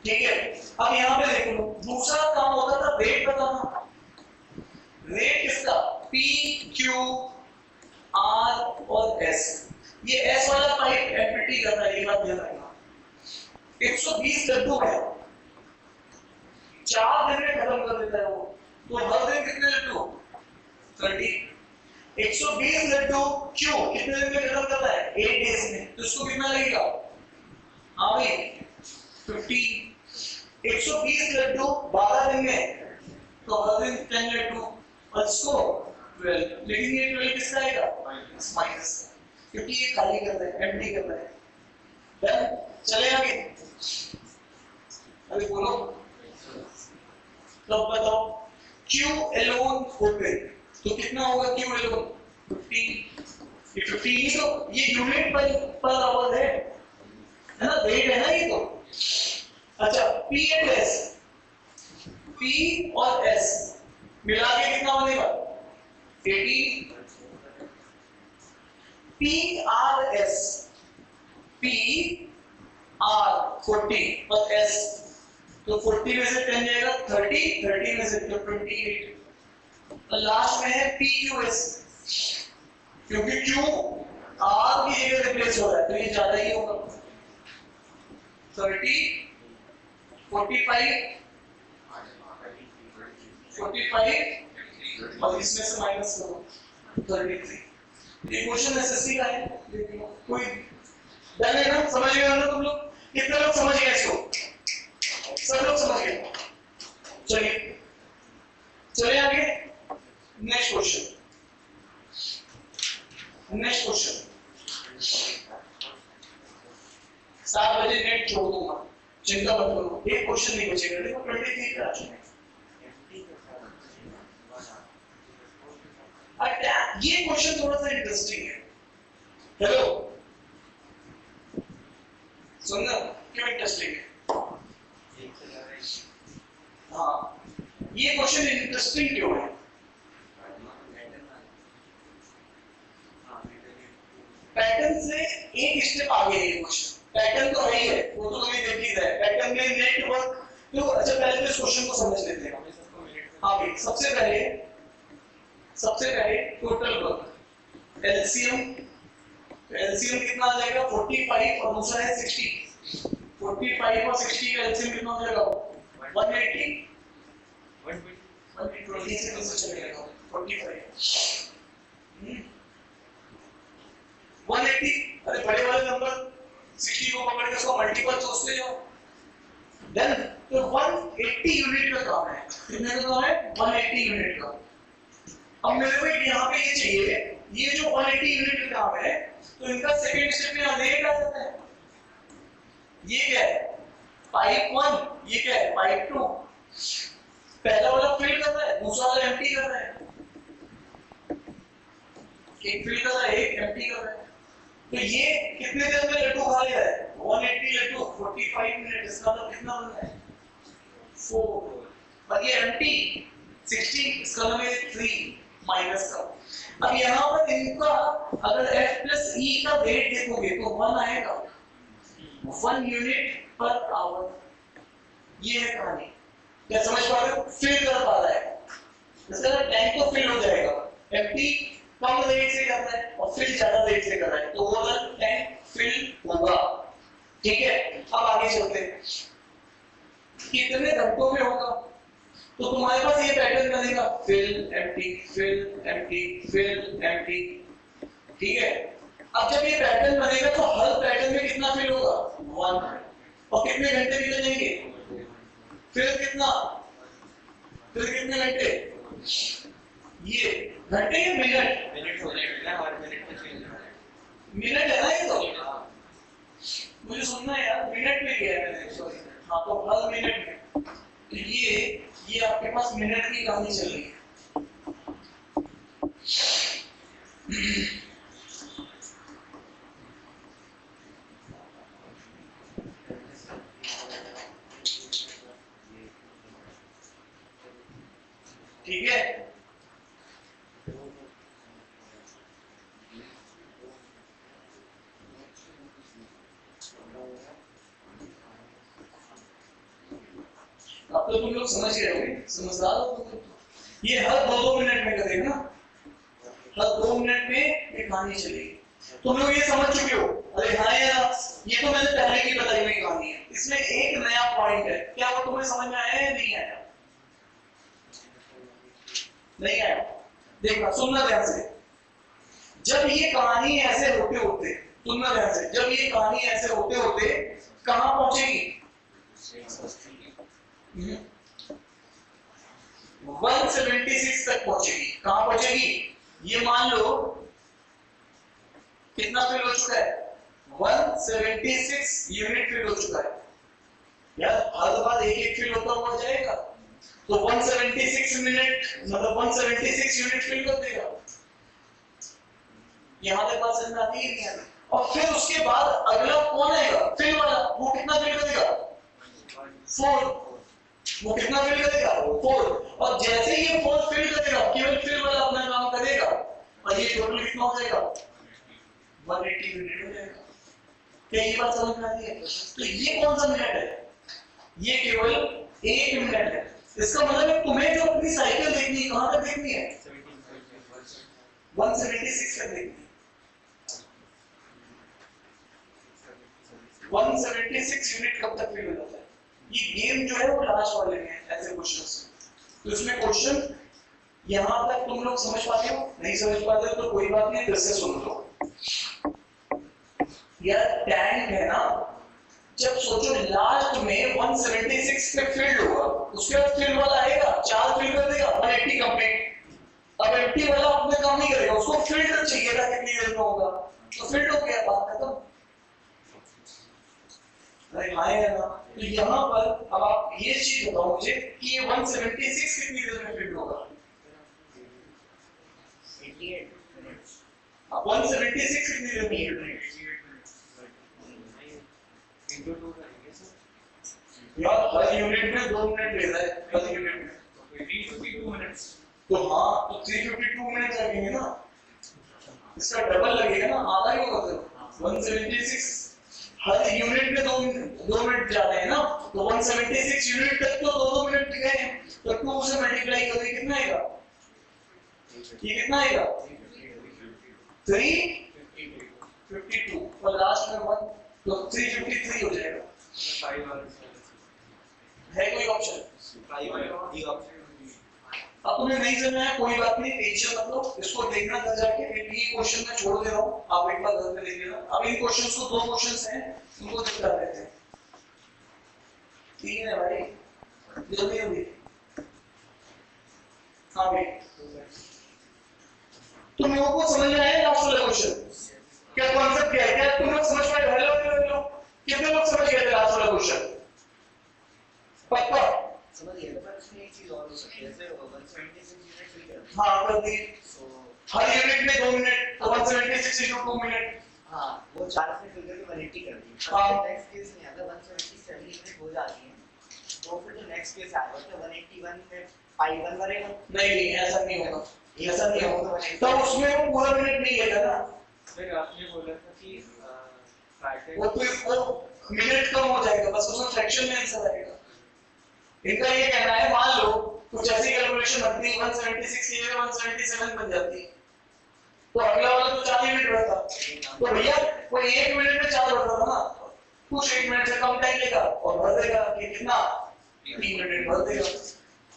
ठीक है। अब यहाँ पे देख लो, दूसरा काम होता था रेट बताना। रेट किसका? P, Q, R और S। ये S वाला पाइप एम्प्टी कर रहा है, ये बात ध्यान रखना। 120 लड्डू है, 4 दिन में खत्म कर देता है वो, तो हर दिन कितने लड्डू? 30। 120 लड्डू क्यों कितने दिन में खत्म करता है? 8 डेज में, तो इसको कितना लगेगा? हाँ भाई 50। 120 लड्डू 12 दिन में, तो हर दिन 10 लड्डू, और इसको 12, लेकिन ये 12 किसका आएगा? माइनस, क्योंकि ये खाली कर रहा है, एम्प्टी कर रहा है। डन, चले आगे। अभी बोलो, तो बताओ Q alone ओपन, तो कितना होगा Q alone? 50। ये 50 ही तो, ये यूनिट पर आवर है ना, रेट है ना ये तो। अच्छा, P एंड S, P और S मिला के कितना बनेगा? 80। P R S, P R 40 और S, तो 40 में से 10 जाएगा 30, 30 में से 28, और लास्ट में है PQS, क्योंकि Q R की जगह रिप्लेस हो रहा है, तो ये ज्यादा ही होगा। 30, 45, 45 और इसमें से माइनस करो 33। ये क्वेश्चन एसएससी का है, देखो कोई डन है ना? समझ गए ना तुम लोग? कितने लोग समझ गए इसको? सब लोग समझ गए? चलिए चलिए आगे। Next question, next question. 7 बजे नेट छोड़ दूंगा, चिंता मत करो, एक क्वेश्चन नहीं बचेगा। देखो 23 पे आ चुके हैं। ये क्वेश्चन थोड़ा सा इंटरेस्टिंग है। हेलो, सुनना, क्यों इंटरेस्टिंग है? हाँ, ये क्वेश्चन इंटरेस्टिंग क्यों है? पैटर्न से एक स्टेप आगे है ये क्वेश्चन। पैटर्न तो है ही है, वो तो तुम्हें देख ही रहा है। पैटर्न में नेटवर्क, तो अच्छा पहले तो इस क्वेश्चन को समझ लेते हैं। हाँ भाई, सबसे पहले टोटल वर्क एलसीएम, एलसीएम कितना आ जाएगा? 45 और दूसरा है 60। 45 और 60 का एलसीएम कितना हो जाएगा? 180। 120 से कैसे चलेगा? 45 180। अरे बड़े वाले नंबर 60 को पकड़ के उसको मल्टीपल सोचते जाओ। देन तो 180 यूनिट का काम है। कितने का काम है? 180 यूनिट का। अब मेरे को यहाँ पे ये चाहिए, ये जो 180 यूनिट का काम है, तो इनका सेकंड स्टेप में अनेक आ जाता है। ये क्या है? पाइप 1 ये क्या है, पाइप 2। पहला वाला फिल कर रहा है, दूसरा वाला एम्प्टी कर रहा है। एक फिल कर रहा है, एक एम्प्टी कर रहा है। तो ये कितने देर में लड्डू खा लिया है? 180 लड्डू 45 मिनट। इसका मतलब कितना बन रहा है? 4। और ये एम्प्टी 60, इसका मतलब है 3 माइनस का। अब यहाँ पर इनका अगर F प्लस E का वेट देखोगे तो 1 आएगा, 1 यूनिट पर आवर। ये है कहानी। क्या समझ पा रहे हो? फिल कर पा रहा है, इसका टैंक तो फिल हो जाएगा। एम्प्टी कम रेट से कर रहा है और फिल ज्यादा रेट से कर रहा है, तो वो टैंक फिल होगा। ठीक है, अब आगे चलते हैं। कितने घंटों में होगा? तो तुम्हारे पास ये पैटर्न बनेगा, fill empty fill empty fill empty. ठीक है, अब जब ये पैटर्न बनेगा तो हर पैटर्न में कितना फिल होगा? 1। और कितने घंटे निकल जाएंगे? फिर कितना? फिर कितने घंटे? ये घंटे या मिनट?
मिनट हो जाएगा, हर मिनट में चेंज हो जाएगा।
मिनट है ना ये तो? मुझे सुनना है यार, मिनट में गया है मैंने, सॉरी। हाँ, तो हर मिनट में। तो ये आपके पास मिनट की कहानी चल रही है। ठीक है, अब तो तुम लोग समझ गए होंगे, समझदार हो तुम लोग। ये हर 2-2 मिनट में करेगा ना, हर 2 मिनट में ये कहानी चलेगी। तुम लोग ये समझ चुके हो? अरे हाँ यार, ये तो मैंने पहले की बताई हुई कहानी है। इसमें एक नया पॉइंट है, क्या वो तुम्हें समझ में आया या नहीं आया? नहीं आया? देखना, सुनना ध्यान से। जब ये कहानी ऐसे होते होते, सुनना ध्यान से, जब ये कहानी ऐसे होते होते कहां पहुंचेगी? 176 तक पहुंचेगी। कहां पहुंचेगी? ये मान लो कितना फिल हो चुका है? 176 यूनिट फिल हो चुका है। यार हर बार एक फिल होता हुआ जाएगा, तो 176 मिनट मतलब 176 यूनिट फिल कर देगा। यहां तक बात समझ में आती है नहीं आती? और फिर उसके बाद अगला कौन आएगा? फिल वाला। वो कितना फिल करेगा? 4। वो कितना फिल करेगा? 4। और जैसे ये 4 फिल करेगा, केवल फिल वाला अपना काम करेगा और ये टोटल कितना हो जाएगा? 180 यूनिट हो जाएगा। क्या ये बात समझ में आती है? तो ये कौन सा मिनट है? ये केवल 1 मिनट है। इसका मतलब है तुम्हें जो अपनी साइकिल देखनी है, कहां तक देखनी है? 176 तक देखनी है। 176 यूनिट कब तक फिल हो जाता है? ये गेम जो है वो लास्ट वाले में है ऐसे क्वेश्चंस। तो इसमें क्वेश्चन यहां तक तुम लोग समझ पाते हो? नहीं समझ पाते हो तो कोई बात नहीं, फिर से सुन लो। यार टैंक है ना, जब सोचो लास्ट में 176 पे फिल्ड होगा, उसके बाद फिल वाला आएगा, 4 फिल कर देगा, 180 कंप्लीट। अब एम्प्टी वाला अपने काम नहीं करेगा, उसको फिल्ड चाहिए था कितनी देर में होगा, तो फिल्ड हो गया, बात खत्म। अरे हाँ यार, तो यहाँ पर अब आप ये चीज बताओ मुझे कि ये 176 कितनी देर में फिल्ड होगा?
88 मिनट्स।
अब 176 कितनी देर में फिल्ड होगा?
इंटू 2 करेंगे सर।
यार हर यूनिट में 2 मिनट ले रहा है, हर यूनिट में
तो 352 मिनट्स।
तो हाँ, तो 352 मिनट लगेंगे ना, इसका डबल लगेगा ना, आधा ही होगा सर। 176 हर यूनिट में 2 मिनट जा रहे हैं ना, तो 176 यूनिट तक तो 2-2 मिनट गए हैं, तो 2 से मल्टीप्लाई करोगे कितना आएगा? ये कितना आएगा? 352 और लास्ट में 1, तो 353 हो जाएगा।
5 आवर्स
है कोई ऑप्शन?
5 hours D option.
अब तुम्हें नहीं समझ आया कोई बात नहीं, टेंशन मत लो, इसको देखना घर जाके। ये क्वेश्चन मैं छोड़ दे रहा हूँ, आप एक बार घर में देख लेना। अब इन क्वेश्चंस को 2 क्वेश्चंस हैं, उनको निपटा देते हैं। ठीक है भाई, जल्दी जल्दी। हाँ भाई, तुम लोगों को समझ में आया लास्ट वाला क्वेश्चन? क्या कॉन्सेप्ट क्या है? क्या तुम लोग समझ पाए? हेलो हेलो हेलो, कितने लोग समझ गए थे लास्ट वाला क्वेश्चन? कर दी, हर यूनिट में 2 मिनट, तो 176 into 2 मिनट।
हाँ वो 4 से फिर करके 180 कर दी।
हाँ।
नेक्स्ट केस में अगर 177 यूनिट हो जाती है तो फिर जो नेक्स्ट केस आएगा तो 181 में पाई 1 करेगा।
नहीं ऐसा नहीं होगा, ऐसा नहीं होगा, तो उसमें वो पूरा मिनट नहीं लेगा ना।
फिर आपने बोला था कि
वो मिनट कम हो जाएगा, बस उसमें फ्रैक्शन में आंसर आएगा। इनका ये कहना है, मान लो कुछ ऐसी कैलकुलेशन बनती है 176 की जगह 177 बन जाती है, तो अगला वाला तो 4 मिनट रहता, तो भैया वो 1 मिनट में 4 होता था ना, कुछ 1 मिनट से कम टाइम लेगा और भर देगा कि कितना 3 मिनट भर देगा,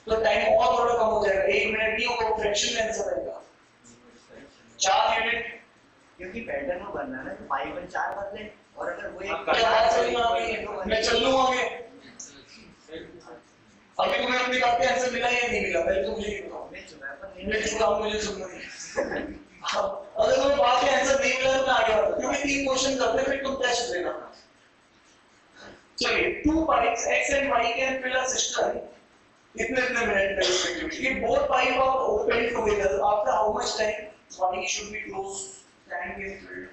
तो टाइम और थोड़ा कम हो जाएगा, 1 मिनट नहीं होगा, फ्रैक्शन में आंसर आएगा 4 यूनिट।
क्योंकि पैटर्न में बनना है ना, पाई 1 4 बदले और अगर वो एक
मैं चल लूंगा आगे। अभी तुम्हें अपनी बात का आंसर मिला या नहीं मिला, पहले तो मुझे ये बताओ। मैं चुप रहा हूं, मुझे सुनना नहीं। अगर तुम्हें बात का आंसर नहीं मिला तो मैं आगे बढ़ता, क्योंकि 3 क्वेश्चन करते हैं, फिर तुम टेस्ट देना। चलिए 2 pipes x and y can fill a cistern इतने मिनट में respectively. If both pipes are opened together, after how much time y should be closed, tank is filled?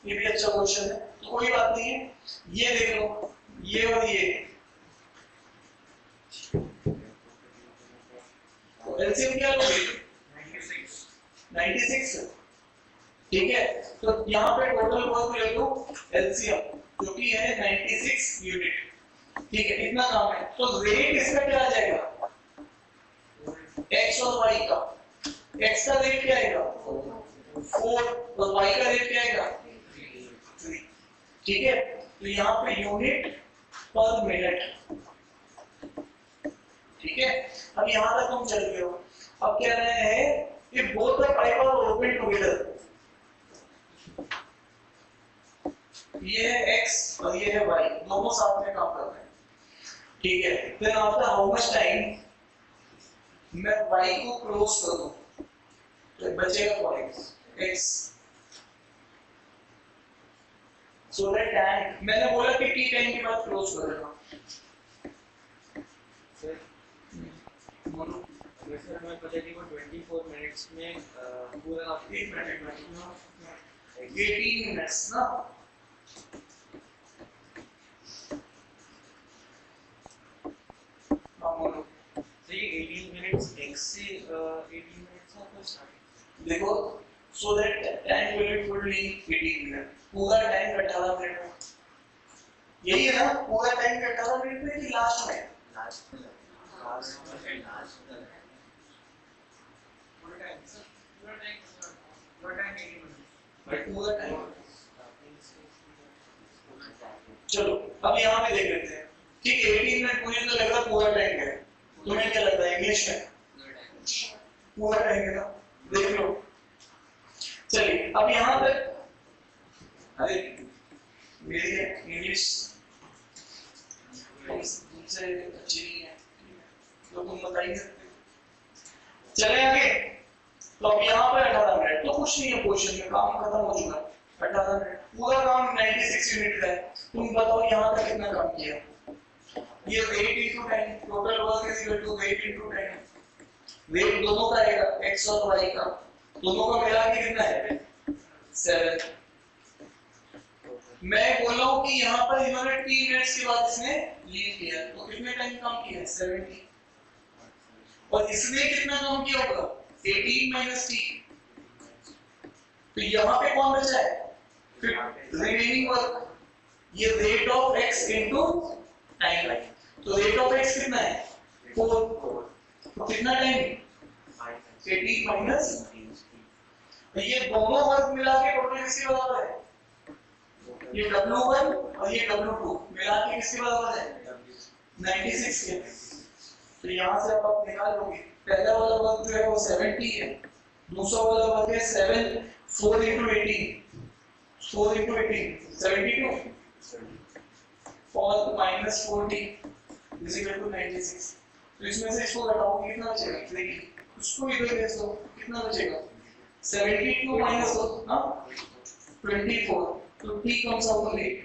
ये भी अच्छा क्वेश्चन है, तो कोई बात नहीं है, ये देख लो, ये और ये तो एलसीएम क्या लोगे? 96 ठीक है, तो यहाँ पे टोटल वर्क ले लो एलसीएम जो कि है 96 यूनिट, ठीक है, इतना काम है, तो रेट इसका क्या आ जाएगा? x और y का, x का रेट क्या आएगा 4 और y का रेट क्या आएगा 3, ठीक है, तो यहाँ पे यूनिट पर मिनट, ठीक है। अब यहाँ तक तुम चल गए हो, अब कह रहे हैं कि both the pipe are open together, ये है x और ये है y, दोनों साथ में काम कर रहे हैं, ठीक है। फिर आफ्टर हाउ मच टाइम मैं y को क्लोज कर दूं तो बचेगा point x, so that tank, मैंने बोला कि t टाइम के बाद क्लोज कर देना।
सर वैसे हमें पता है कि वो 24 मिनट्स में पूरा
1 मिनट 18 मिनट्स ना,
तो ये 18 मिनट्स x से 18 मिनट्स आपको स्टार्ट
देखो, so that time will be fully 18 minute, पूरा टाइम 18 मिनट में, यही है ना, पूरा टाइम 18 मिनट में कि लास्ट में? पूरा टाइम। चलो अब यहाँ पे देख लेते हैं, ठीक है, 18 मिनट मुझे तो लग रहा है पूरा टाइम है, तुम्हें क्या लगता है इंग्लिश में? पूरा टाइम है ना, देख लो। चलिए अब यहाँ पे, अरे मेरी इंग्लिश तुमसे अच्छी नहीं है तो तुम बता ही सकते हो। चले आगे, तो अब यहाँ पे 18 मिनट, तो कुछ नहीं है क्वेश्चन में, काम खत्म हो चुका है, 18 मिनट पूरा काम 96 यूनिट का है। तुम बताओ यहाँ तक कितना काम किया? ये rate into time, total work is equal to rate into time, rate दोनों का आएगा x और y का, दोनों का मिला के कितना है 7। मैं बोल रहा हूँ कि यहाँ पर इन्होंने 3 मिनट्स के बाद इसने लीव किया, तो कितने टाइम काम किया है 70, और इसने कितना काम किया होगा 18 - t, तो यहाँ पे कौन बचा है फिर रिमेनिंग वर्क, ये rate of x into time, तो रेट ऑफ x कितना है 4, तो कितना टाइम 18 - ये दोनों वर्क मिला के टोटल किसके बराबर है? ये W1 और ये W2 मिला के किसके बराबर है 96 के। तो यहाँ से आप निकाल लोगे, पहला वाला वर्क जो है वो 70 है, दूसरा वाला वर्क है 7, 4 into 18, 4 into 18 72 और -40 is equal to 96। तो इसमें से इसको घटाओगे कितना बचेगा? देखिए उसको इधर भेज दो, कितना बचेगा 72 माइनस 24, तो t comes out to 8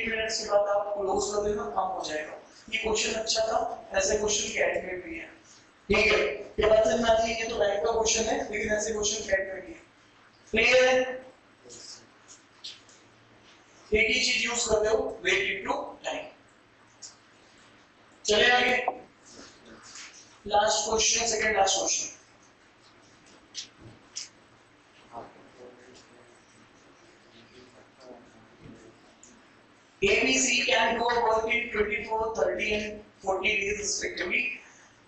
minutes के बाद आप क्लोज कर देना, काम हो जाएगा। ये क्वेश्चन अच्छा था, ऐसे क्वेश्चन कैट में भी है। ठीक है, ये बात समझ में आती है, ये तो लाइफ का क्वेश्चन है लेकिन ऐसे क्वेश्चन कैट में भी है। क्लियर है? एक ही चीज यूज करते हो, वेट इनटू टाइम। चले आगे, last question, second last question. ABC can do a work in 24, 30 and 40 days respectively.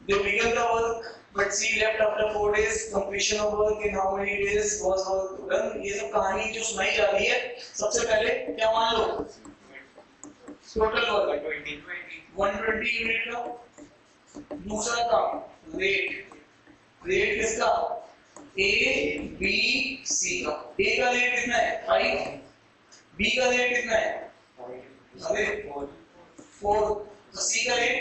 They began the work, but C left after 4 days. Completion of work in how many days was work done? ये सब कहानी जो सुनाई जा रही है, सबसे पहले क्या मान लो? टोटल वर्क 120 यूनिट का। दूसरा काम रेट, रेट किसका? A, B, C का। A का रेट कितना है? 5। B का रेट कितना है? अरे 4। C का रेट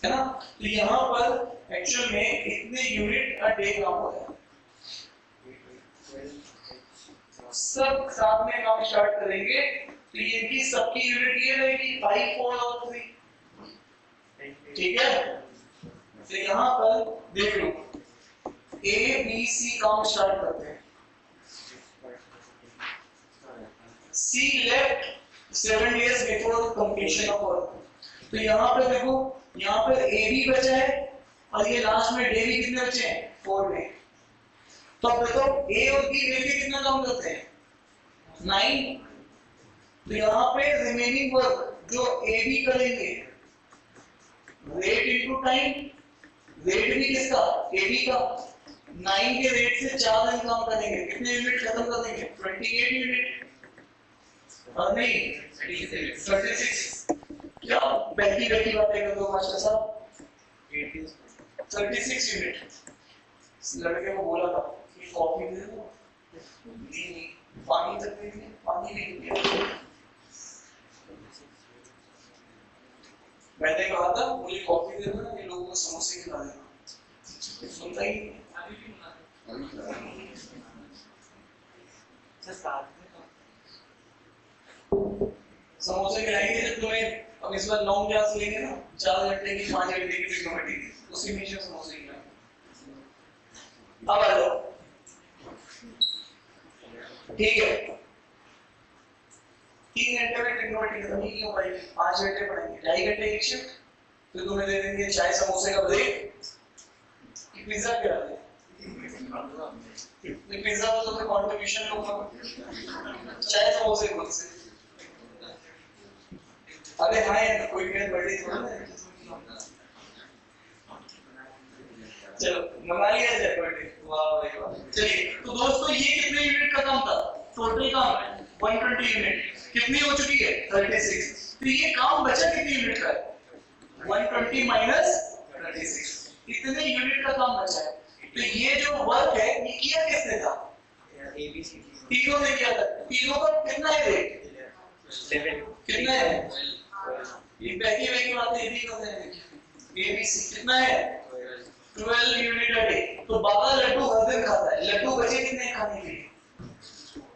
है ना? तो यहाँ पर एक्चुअल में इतने यूनिट अ डे काम हो रहा है। सब साथ में काम स्टार्ट करेंगे तो इनकी सबकी यूनिट ये रहेगी 5, 4 और 3। ठीक है, तो यहाँ पर देख लो A, B, C काम स्टार्ट करते हैं। C left 7 days before completion of work। तो यहाँ पे देखो, यहाँ पर A भी बचा है और ये लास्ट में डे भी कितने बचे हैं? 4 डे। तो अब देखो A और B मिलके कितना काम करते हैं? 9। तो यहाँ पे रिमेनिंग वर्क जो A B करेंगे, रेट इनटू टाइम, रेट भी किसका? A B का। 9 के रेट से 4 दिन काम करेंगे, कितने यूनिट खत्म कर देंगे? 28 यूनिट। और नहीं 36। क्या बैठी बैठी बातें कर दो मास्टर साहब? 36 यूनिट। लड़के को बोला था कि कॉफी दे दो, नहीं पानी तक नहीं दिया, पानी भी नहीं दिया। मैंने कहा था मुझे कॉफी दे देना, ये लोगों को समोसे खिला देना, सुनता ही नहीं। समोसे खिलाएंगे जब तुम्हें, अब इस बार लॉन्ग क्लास लेंगे ना 4 घंटे की 5 घंटे की ट्रिग्नोमेट्री की, उसी में समोसे खिलाएंगे। अब आ जाओ, ठीक है, 3 घंटे में ट्रिग्नोमेट्री खत्म नहीं हो पाएगी, 5 घंटे पढ़ेंगे, 2.5 घंटे की शिफ्ट, फिर तुम्हें दे देंगे चाय समोसे का ब्रेक, पिज्जा खिला दे। पिज्जा तो फिर कंट्रीब्यूशन होगा, चाय समोसे खुद से। अरे हाँ यार, कोई मेरे बर्थडे थोड़ा ना, चलो मना लिया जाए बर्थडे। वाह भाई वाह। चलिए तो दोस्तों ये कितने यूनिट का काम था? टोटल काम है 120 यूनिट। कितनी हो चुकी है? 36। तो ये काम बचा कितनी यूनिट का है? 120 माइनस 36, इतने यूनिट का काम बचा है। तो ये जो वर्क है ये किया किसने था?
ABC
तीनों ने किया था। तीनों का कितना है रेट?
11
कितना है? ये बैकी बातें ये भी करते हैं। ABC कितना है? 12 यूनिट अ डे। तो बाबा लड्डू हर दिन खाता है, लड्डू बचे कितने खाने के लिए?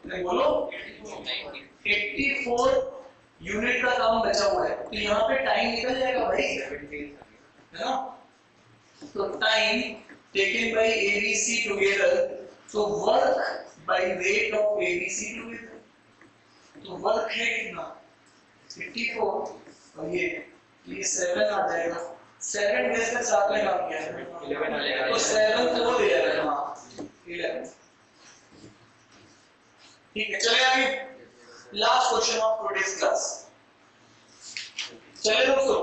नहीं बोलो 84 यूनिट का काम बचा हुआ है। तो यहाँ पे टाइम निकल जाएगा भाई, है ना? तो time taken by ABC together, तो work by rate of ABC together, तो वर्क है कितना? 84 और ये 7 आ जाएगा। 7 डेज तक साथ में काम किया है,
11 आ जाएगा।
तो 7 4 11, हाँ 11। ठीक है, चले आगे, last question of today's class. चले दोस्तों,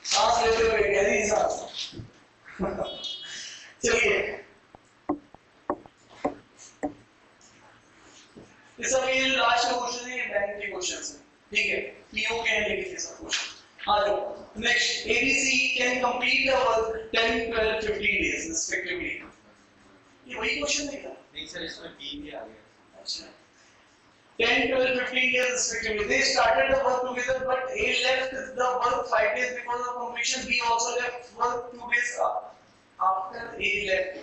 सांस लेते हुए, गहरी सांस। चलिए, ये सब ये लास्ट का क्वेश्चन है, ये बैंक के क्वेश्चन है, ठीक है? पीओ के हैं लेकिन ये सब क्वेश्चन। आ जाओ next. ABC can complete the work 10, 12, 15 days respectively. ये वही क्वेश्चन है क्या?
नहीं सर, इसमें बी भी आ गया।
अच्छा, 10, 12, 15 days respectively. They started the work together, but A left the work 5 days before the completion. B also left work 2 days after A left.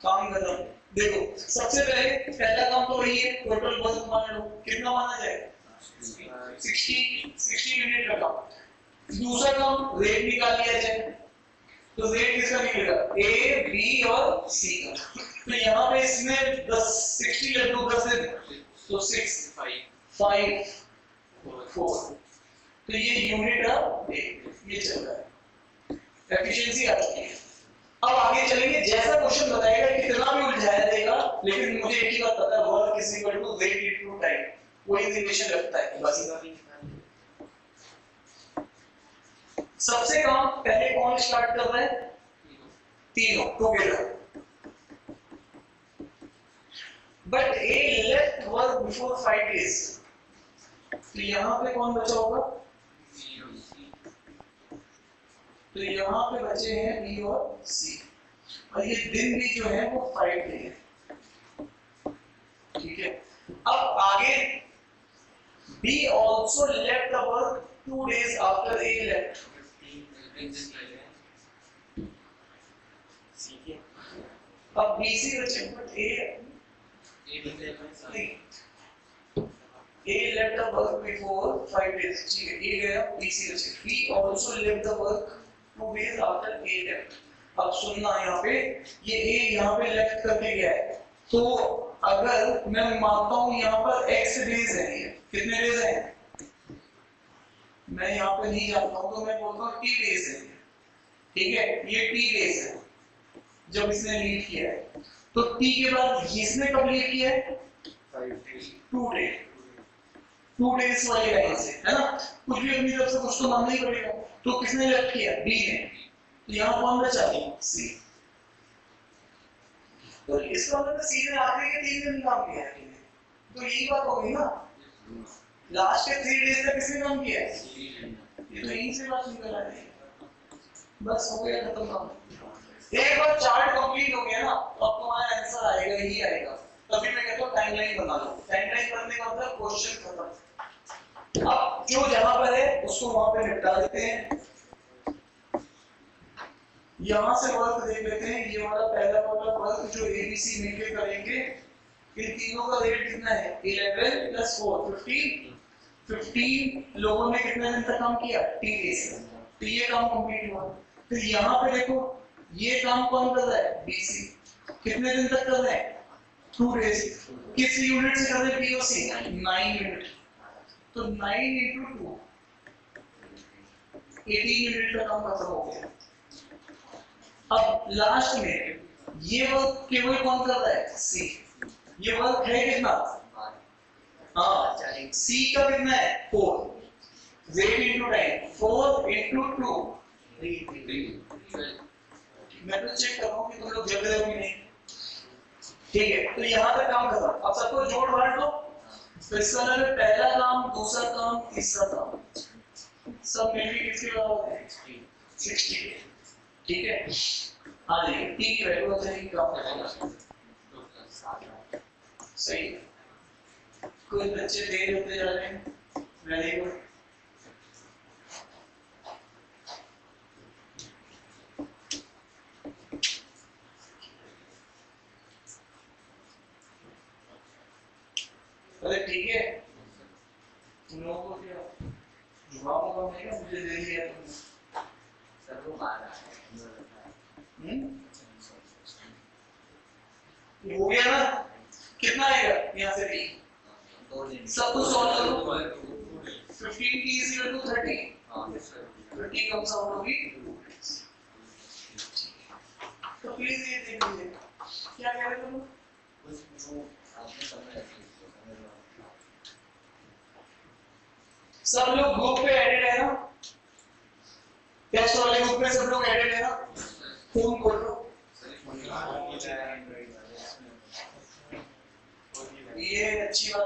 काम खत्म। देखो सबसे पहले पहला काम तो वही है, टोटल वर्क मान लो, कितना माना जाए? 60 यूनिट का काम। दूसरा काम रेट निकाल लिया जाए, तो रेट किसका निकलेगा, ए बी और सी का। तो यहाँ पे इसमें 60 लड्डू 10 दिन, तो 6 5 4, तो ये यूनिट ऑफ ये चल रहा है, एफिशिएंसी आ चुकी है। अब आगे चलेंगे, जैसा क्वेश्चन बताएगा कितना भी उलझाया देगा, लेकिन मुझे एक ही बात पता है, work is equal to rate into time, वही रिलेशन रखता है बस। सबसे काम पहले कौन स्टार्ट कर रहा है, तीनों together. But A left work before 5 days, तो यहां पे कौन बचा होगा, तो यहाँ पे बचे हैं बी और सी, और ये दिन भी जो है वो 5 डे है, ठीक है। अब आगे B also left the work 2 days after A left, अब बी सी बचे, but A left the work before 5 days, ठीक है, ए गया, बी सी बचे, B also left the work 2 days after A left। अब सुनना यहाँ पे, ये A यहाँ पे लेफ्ट करके गया है, तो अगर मैं मानता हूँ यहाँ पर X डेज है, ये कितने डेज हैं, मैं यहाँ पे नहीं जानता हूँ, तो मैं बोलता हूँ T डेज है, ठीक है, ये T डेज है जब इसने लीड किया है। तो T के बाद इसने कब लीड किया है, 2 डेज वाली लाइन से, है ना, कुछ भी अपनी तरफ से कुछ तो मानना ही पड़ेगा। तो किसने लेफ्ट किया, बी ने, तो यहाँ कौन बचा, सी। तो इसका मतलब सी ने आखिरी के 3 दिन काम किया है, तो यही बात होगी ना, लास्ट के 3 डेज तक किसने काम किया है, ये तो यहीं से बात निकल आ रही है, बस हो गया, खत्म काम। एक बार चार्ट कंप्लीट हो गया ना, तो अब तुम्हारा आंसर आएगा ही आएगा। तभी मैं कहता हूँ टाइमलाइन बना लो, टाइमलाइन बनने का मतलब क्वेश्चन खत्म। अब जो जहां पर है उसको वहां पे निपटा देते हैं। यहां से वर्क देख लेते हैं, ये वाला पहला वाला वर्क जो एबीसी मिलके करेंगे, इन तीनों का रेट कितना है, 11 + 4 15। 15 लोगों ने कितने दिन तक काम किया, टी डेज, तो ये काम कंप्लीट हुआ। तो यहाँ पे देखो, ये काम कौन कर रहा है, बीसी, कितने दिन तक कर रहे हैं, 2 डेज। किस यूनिट से कर रहे हैं, बी और सी, 9 यूनिट, तो 9 × 2 18 यूनिट का काम खत्म हो गया। अब लास्ट में ये वर्क केवल कौन कर रहा है, सी। ये वर्क है कितना, हाँ, सी का कितना है, 4, रेट इनटू टाइम, 4 × 2 मैं तो चेक कर रहा हूँ कि तुम लोग जग रहे हो कि नहीं, ठीक है। तो यहाँ तक काम खत्म। अब सबको जोड़ बांट दो, तो इसका मतलब पहला काम, दूसरा काम, तीसरा काम, सब मिलके किसके बराबर है, 60, ठीक है। हाँ जी, टी की वैल्यू अच्छा ही काम करेगा, सही। कुछ बच्चे देर होते जा रहे हैं, वेरी गुड। अरे ठीक है, तुम लोगों को क्या जुकाम होगा, नहीं मुझे दे दिया तुमने,
सर वो मारा है,
हो गया ना, कितना आएगा यहाँ से भी, सब कुछ सॉल्व करो, 15 की is equal to 30, 30 comes out होगी, तो प्लीज ये देख लीजिए, क्या कह रहे तुम, सब लोग ग्रुप पे एडेड है ना, टेस्ट वाले ग्रुप में सब लोग एडेड है ना, फोन खोल लो, ये अच्छी बात